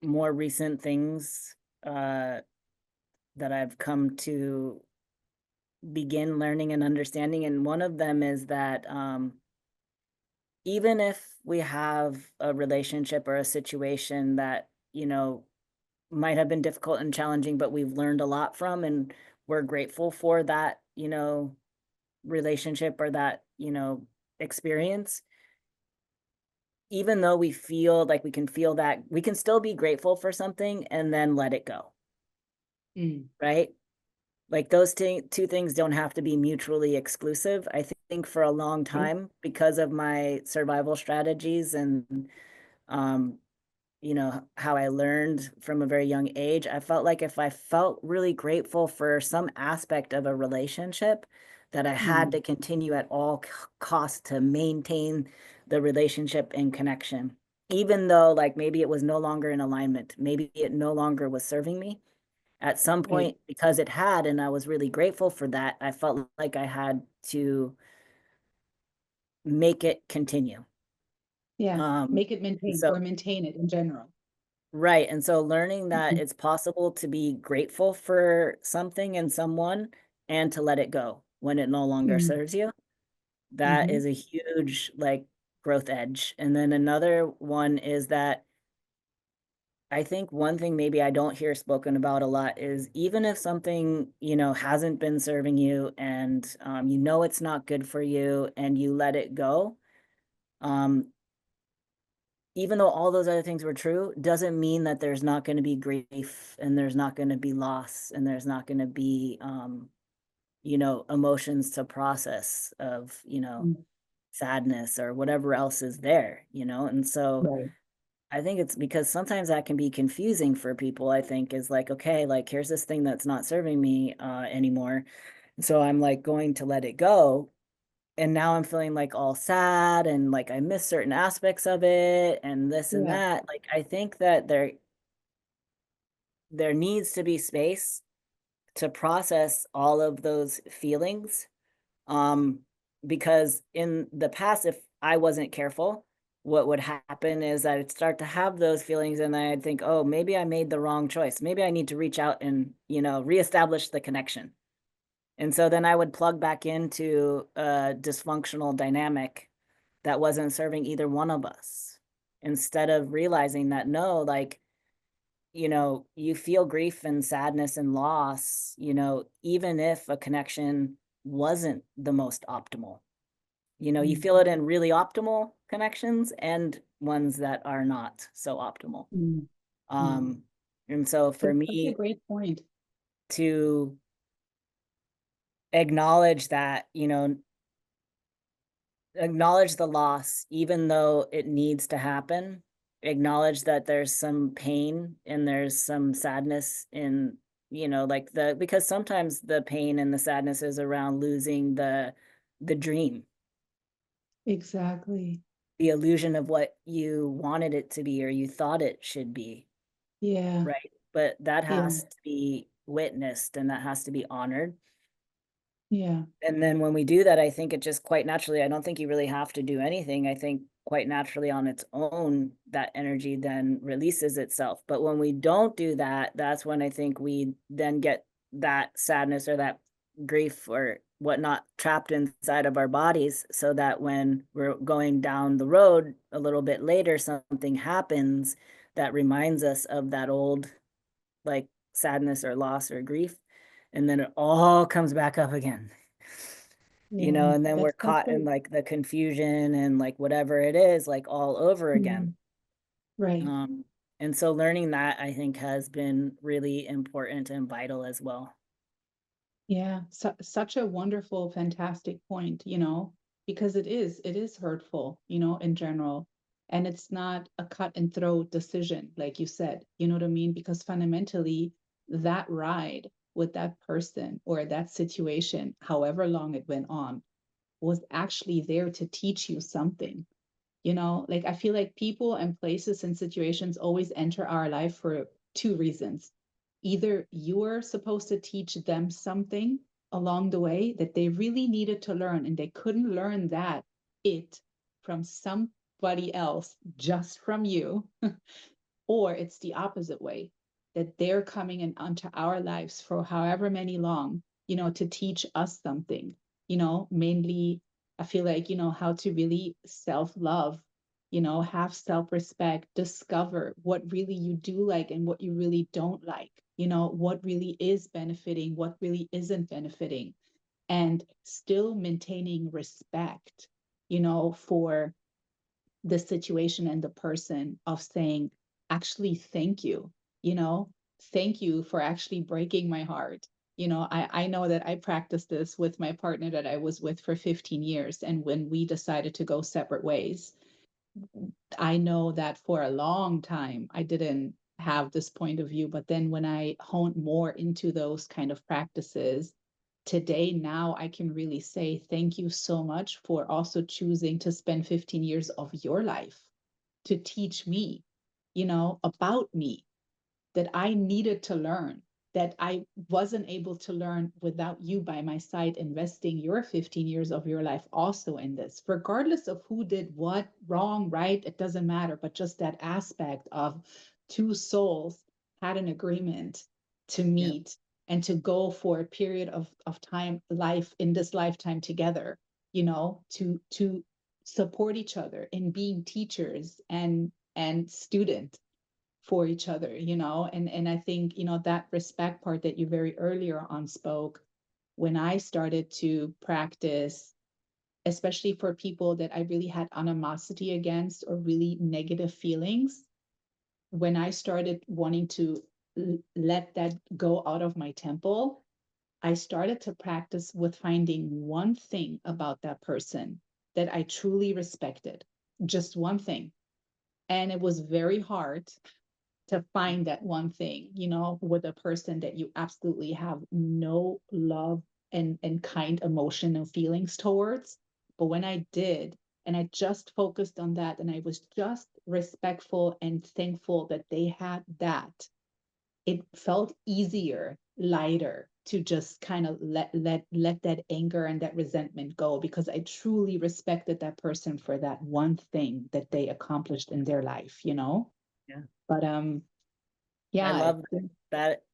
more recent things uh, that I've come to begin learning and understanding. And one of them is that even if we have a relationship or a situation that, might have been difficult and challenging, but we've learned a lot from, and we're grateful for that, relationship or that, experience, even though we feel like we can feel that, we can still be grateful for something and then let it go, Mm. right? Like those two things don't have to be mutually exclusive. I think for a long Okay. time, because of my survival strategies and um, how I learned from a very young age, I felt like if I felt really grateful for some aspect of a relationship, that I had Mm. to continue at all costs to maintain the relationship and connection, even though like maybe it was no longer in alignment, maybe it no longer was serving me. At some Right. point, because it had, and I was really grateful for that, I felt like I had to make it continue. Yeah. Um, Make it and maintain so or maintain it in general. Right. And so learning that Mhm. it's possible to be grateful for something and someone and to let it go when it no longer Mm. serves you, that Mhm. is a huge like growth edge. And then another one is that I think one thing maybe I don't hear spoken about a lot is even if something, hasn't been serving you and it's not good for you and you let it go, um, even though all those other things were true, doesn't mean that there's not going to be grief and there's not going to be loss and there's not going to be, emotions to process of, Mm. sadness or whatever else is there, And so Right. I think it's because sometimes that can be confusing for people, I think, is like, okay, like here's this thing that's not serving me anymore. So I'm like going to let it go, and now I'm feeling like all sad and like I miss certain aspects of it and this and Yeah. that. Like I think that there needs to be space to process all of those feelings. Um, because in the past, if I wasn't careful, what would happen is I'd start to have those feelings and I'd think, oh, maybe I made the wrong choice. Maybe I need to reach out and, reestablish the connection. And so then I would plug back into a dysfunctional dynamic that wasn't serving either one of us, instead of realizing that no, like, you feel grief and sadness and loss, even if a connection wasn't the most optimal. You Mm. feel it in really optimal connections and ones that are not so optimal. Mm. Mm. Um, and so for That's such a me great point. to acknowledge that, acknowledge the loss, even though it needs to happen. Acknowledge that there's some pain and there's some sadness in, like because sometimes the pain and the sadness is around losing the dream, Exactly. the illusion of what you wanted it to be or you thought it should be, Yeah. right? But that Yeah. has to be witnessed and that has to be honored. Yeah. And then when we do that, I think it just quite naturally, I don't think you really have to do anything. I think quite naturally on its own, that energy then releases itself. But when we don't do that, that's when I think we then get that sadness or that grief or whatnot trapped inside of our bodies, so that when we're going down the road a little bit later, something happens that reminds us of that old, like, sadness or loss or grief. And then it all comes back up again. Yeah. And then we're That's such caught a, in like the confusion and like whatever it is, like all over yeah. again. Right. Um, and so learning that I think has been really important and vital as well. Yeah, such a wonderful, fantastic point, because it is hurtful, in general. And it's not a cut and throw decision, like you said, you know what I mean? Because fundamentally, that ride with that person or that situation, however long it went on, was actually there to teach you something. Like I feel like people and places and situations always enter our life for two reasons. Either you're supposed to teach them something along the way that they really needed to learn and they couldn't learn it from somebody else, just from you, or it's the opposite way, that they're coming in onto our lives for however many long, to teach us something, mainly I feel like, how to really self-love, have self-respect, discover what really you do like and what you really don't like, what really is benefiting, what really isn't benefiting, and still maintaining respect, for the situation and the person, of saying, actually, thank you, you know, thank you for actually breaking my heart. I know that I practiced this with my partner that I was with for 15 years. And when we decided to go separate ways, I know that for a long time, I didn't have this point of view. But then when I honed more into those kind of practices, today, now I can really say thank you so much for also choosing to spend 15 years of your life to teach me, about me, that I needed to learn, that I wasn't able to learn without you by my side, investing your 15 years of your life also in this, regardless of who did what wrong, right? It doesn't matter, but just that aspect of two souls had an agreement to Yep. meet and to go for a period of time, life in this lifetime together, to support each other in being teachers and student for each other, and I think, that respect part that you very earlier on spoke, when I started to practice, especially for people that I really had animosity against or really negative feelings, when I started wanting to let that go out of my temple, I started to practice with finding one thing about that person that I truly respected, just one thing. And it was very hard to find that one thing, with a person that you absolutely have no love and kind emotion and feelings towards. But when I did, and I just focused on that, and I was just respectful and thankful that they had that, it felt easier, lighter to just kind of let that anger and that resentment go, because I truly respected that person for that one thing that they accomplished in their life, Yeah. but I yeah, love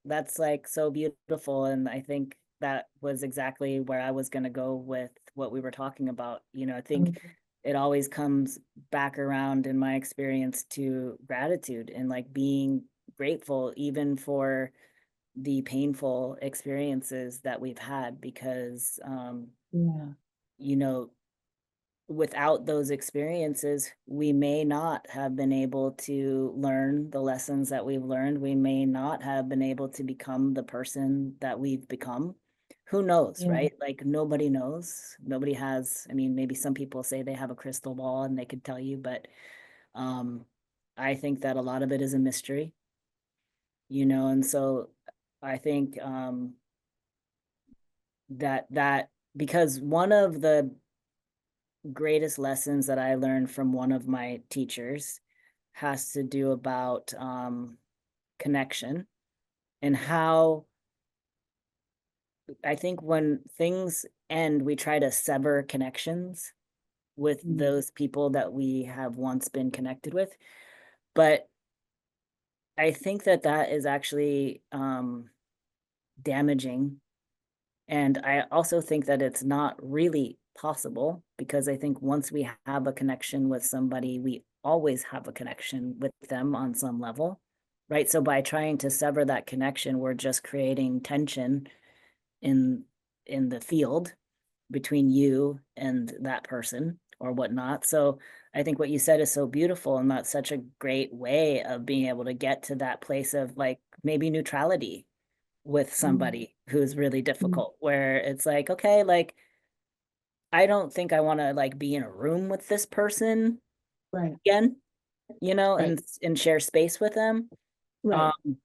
that's like so beautiful. And I think that was exactly where I was going to go with what we were talking about. I think um, it always comes back around in my experience to gratitude and like being grateful even for the painful experiences that we've had, because yeah, you know without those experiences, we may not have been able to learn the lessons that we've learned. We may not have been able to become the person that we've become. who knows, Yeah. right? Like nobody knows. Nobody has, I mean, maybe some people say they have a crystal ball and they could tell you, but um, I think that a lot of it is a mystery, and so I think that because one of the greatest lessons that I learned from one of my teachers has to do about connection and how I think when things end, we try to sever connections with Mm. those people that we have once been connected with. But I think that that is actually damaging. And I also think that it's not really possible because I think once we have a connection with somebody, we always have a connection with them on some level, right? So by trying to sever that connection, we're just creating tension in the field between you and that person or whatnot. So I think what you said is so beautiful, and that's such a great way of being able to get to that place of like maybe neutrality with Mm. somebody who's really Mm. difficult, where it's like, okay, like I don't think I want to like be in a room with this person Right. again, Right. and share space with them. Right. Um,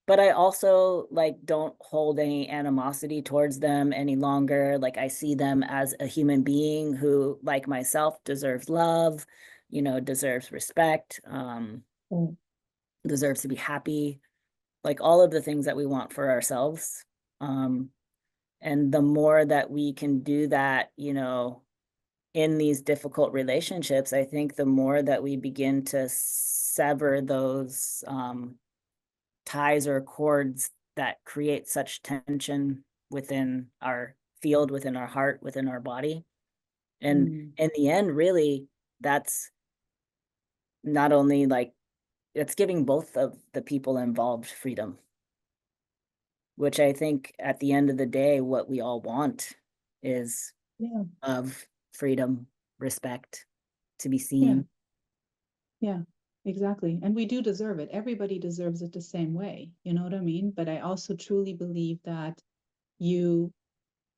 but I also like don't hold any animosity towards them any longer. Like I see them as a human being who, like myself, deserves love, deserves respect, Mm. deserves to be happy, like all of the things that we want for ourselves. Um, and the more that we can do that, in these difficult relationships, I think the more that we begin to sever those ties or cords that create such tension within our field, within our heart, within our body. And Mm. in the end, really, that's not only like it's giving both of the people involved freedom, which I think at the end of the day, what we all want is Yeah. love, freedom, respect, to be Yeah. seen. Yeah. Exactly. And we do deserve it. Everybody deserves it the same way. You know what I mean? But I also truly believe that you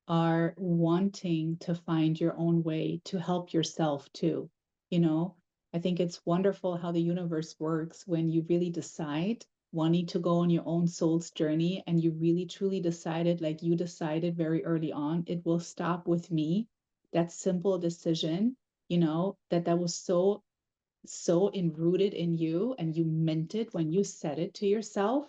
are wanting to find your own way to help yourself too. You know, I think it's wonderful how the universe works when you really decide wanting to go on your own soul's journey and you really truly decided, like you decided very early on, it will stop with me. That simple decision, that was so enrooted in you and you meant it when you said it to yourself,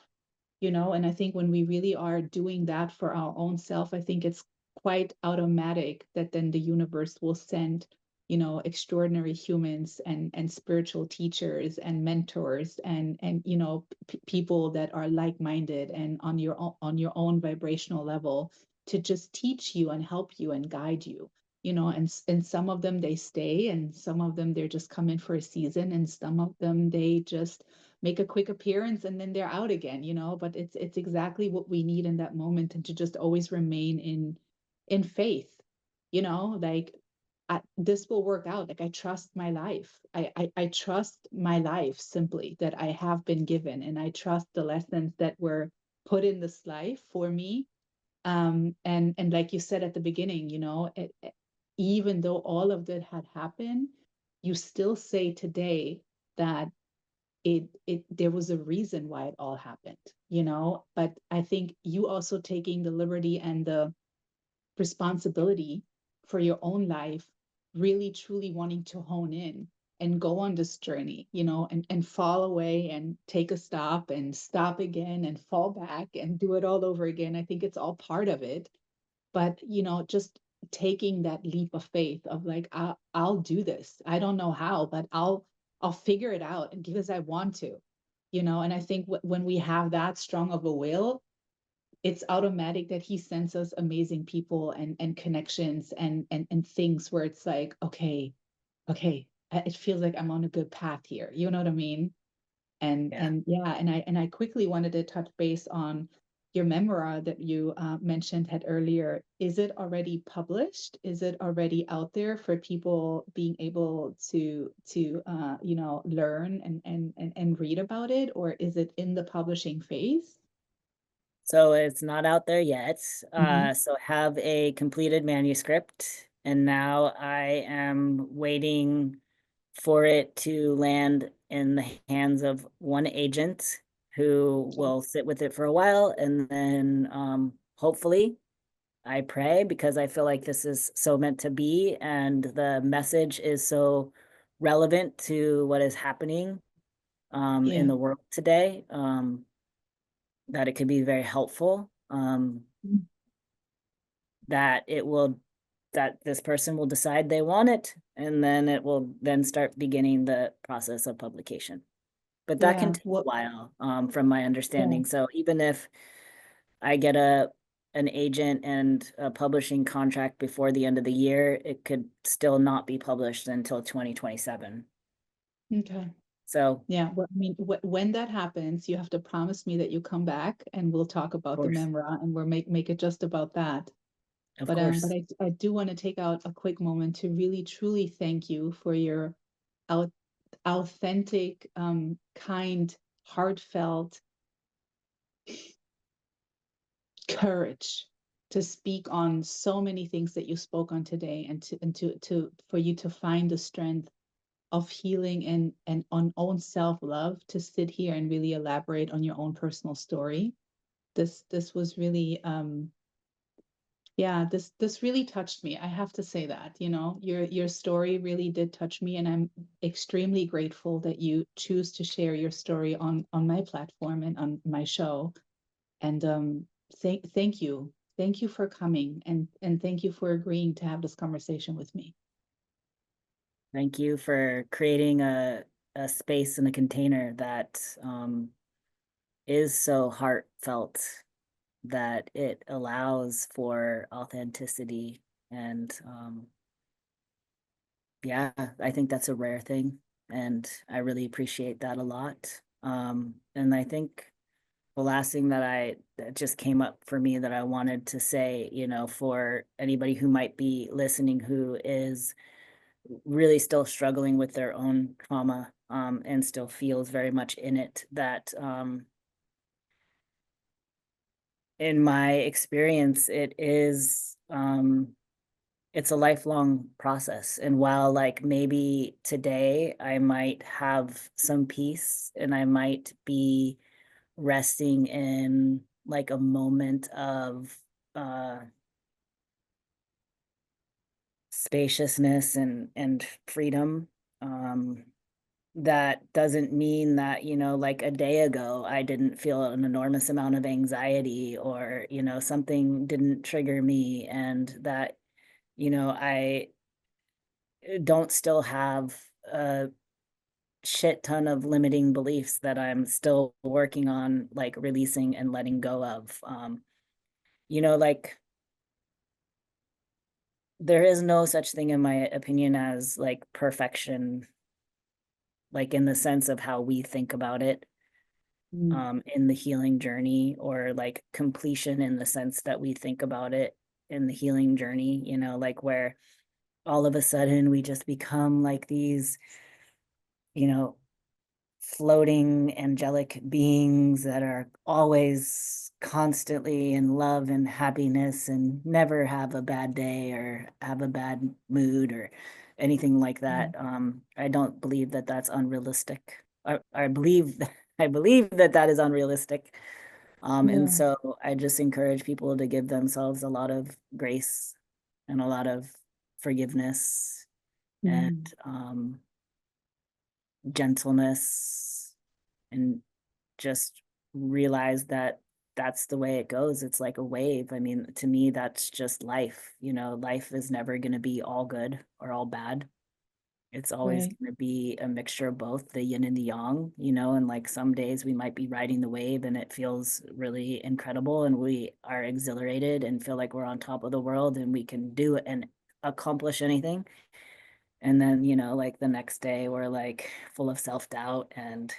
and I think when we really are doing that for our own self, I think it's quite automatic that then the universe will send, extraordinary humans and spiritual teachers and mentors and people that are like-minded and on your own vibrational level to just teach you and help you and guide you. And some of them they stay, and some of them they're just come in for a season, and some of them they just make a quick appearance and then they're out again, but it's exactly what we need in that moment, and to just always remain in faith, like this will work out. Like I trust my life. I trust my life simply that I have been given, and I trust the lessons that were put in this life for me. And like you said at the beginning, even though all of that had happened, you still say today that it there was a reason why it all happened, but I think you also taking the liberty and the responsibility for your own life, really truly wanting to hone in and go on this journey, and fall away and take a stop and stop again and fall back and do it all over again. I think it's all part of it. But just taking that leap of faith of like, I'll do this. I don't know how, but I'll figure it out, and because I want to, and I think when we have that strong of a will, it's automatic that he sends us amazing people and connections and things where it's like, okay, it feels like I'm on a good path here. You know what I mean? and Yeah. and yeah, and I quickly wanted to touch base on your memoir that you mentioned had earlier. Is it already published? Is it already out there for people being able to learn and read about it, or is it in the publishing phase? So it's not out there yet. Mhm. So have a completed manuscript, and now I am waiting for it to land in the hands of one agent who Okay. will sit with it for a while, and then hopefully I pray, because I feel like this is so meant to be, and the message is so relevant to what is happening in Yeah. the world today, that it could be very helpful. Mm. That it will that this person will decide they want it, and then it will then start beginning the process of publication. But that can Yeah. take a What while, from my yeah. understanding. So even if I get an agent and a publishing contract before the end of the year, it could still not be published until 2027. Okay. So, Yeah. Well, I mean, when that happens, you have to promise me that you come back and we'll talk of about the course, memoir and we'll make it just about that. of But course, I do want to take out a quick moment to really truly thank you for your au- authentic, kind, heartfelt courage to speak on so many things that you spoke on today, and to for you to find the strength of healing and on own self-love to sit here and really elaborate on your own personal story. This was really yeah, this really touched me. I have to say that, your story really did touch me, and I'm extremely grateful that you choose to share your story on my platform and on my show. And thank you. Thank you for coming, and thank you for agreeing to have this conversation with me. thank you for creating a space and a container that is so heartfelt, that it allows for authenticity. And yeah, I think that's a rare thing, and I really appreciate that a lot. And I think the last thing that just came up for me that I wanted to say, for anybody who might be listening who is really still struggling with their own trauma, and still feels very much in it, that in my experience, it's a lifelong process. And while, like, maybe today I might have some peace and I might be resting in like a moment of uh spaciousness and freedom, um that doesn't mean that, like a day ago I didn't feel an enormous amount of anxiety, or something didn't trigger me, and that I don't still have a shit ton of limiting beliefs that I'm still working on, like releasing and letting go of. Like, there is no such thing, in my opinion, as like perfection, like in the sense of how we think about it, Mm. in the healing journey, or like completion in the sense that we think about it in the healing journey, like where all of a sudden we just become like these, you know, floating angelic beings that are always constantly in love and happiness and never have a bad day or have a bad mood or anything like Yeah. that. I don't believe that that's unrealistic. I believe I believe that that is unrealistic. And Yeah. so I just encourage people to give themselves a lot of grace and a lot of forgiveness, and Mm. um, gentleness, and just realize that that's the way it goes. It's like a wave. I mean, to me, that's just life. Life is never going to be all good or all bad. It's always Right. going to be a mixture of both, the yin and the yang, and like some days we might be riding the wave and it feels really incredible and we are exhilarated and feel like we're on top of the world and we can do it and accomplish anything. And then, like the next day we're like full of self-doubt and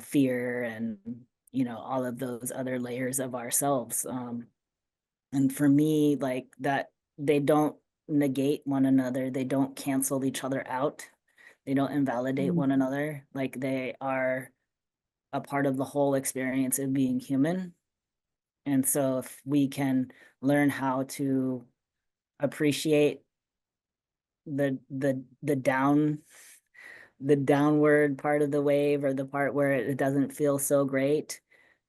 fear and, all of those other layers of ourselves. And for me, like that, they don't negate one another, they don't cancel each other out, they don't invalidate Mm. one another. Like they are a part of the whole experience of being human. And so if we can learn how to appreciate the downward part of the wave, or the part where it doesn't feel so great,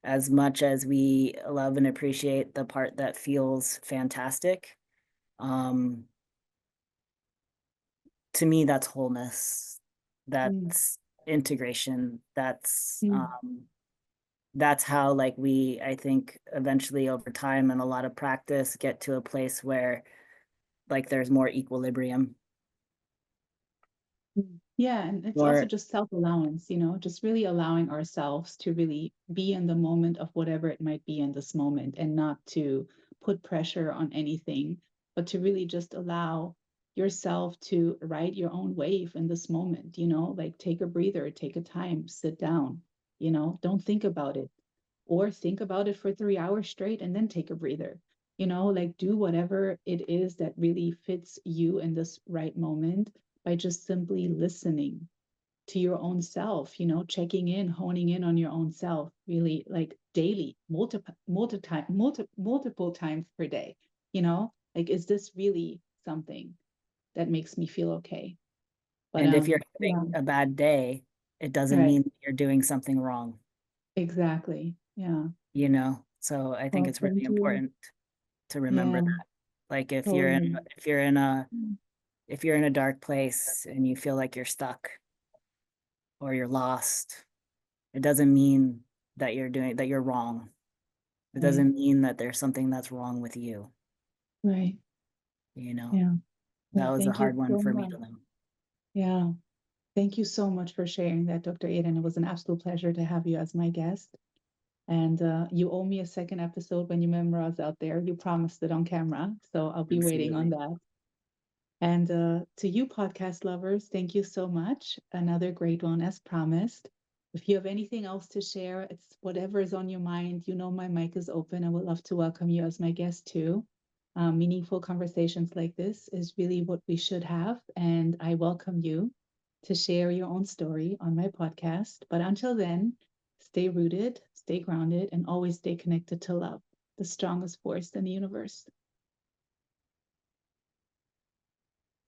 as much as we love and appreciate the part that feels fantastic. To me, that's wholeness. That's integration. That's how, like, we, I think, eventually over time and a lot of practice get to a place where, like, there's more equilibrium. Yeah, and it's also More, just self-allowance, just really allowing ourselves to really be in the moment of whatever it might be in this moment, and not to put pressure on anything, but to really just allow yourself to ride your own wave in this moment, like take a breather, take a time, sit down, don't think about it, or think about it for 3 hours straight and then take a breather, like do whatever it is that really fits you in this right moment, by just simply listening to your own self, checking in, honing in on your own self, really, like daily, multiple times per day, like, is this really something that makes me feel okay? But and if you're yeah, having a bad day, it doesn't right, mean that you're doing something wrong, exactly. Yeah. you know? So I think Well, it's really thank you. important to remember Yeah, that. Like, totally. if you're in a dark place and you feel like you're stuck or you're lost, it doesn't mean that you're wrong. It Right, doesn't mean that there's something that's wrong with you, right. you know? Yeah. That Well, was a thank you hard one so for me much. to learn. Yeah. Thank you so much for sharing that, Dr. Aiden. It was an absolute pleasure to have you as my guest. And you owe me a second episode when you memoirs out there. You promised it on camera, so I'll be waiting on Absolutely. that. And to you, podcast lovers, thank you so much. Another great one, as promised. If you have anything else to share, it's whatever is on your mind. My mic is open. I would love to welcome you as my guest too. Meaningful conversations like this is really what we should have, and I welcome you to share your own story on my podcast. But until then, stay rooted, stay grounded, and always stay connected to love, the strongest force in the universe.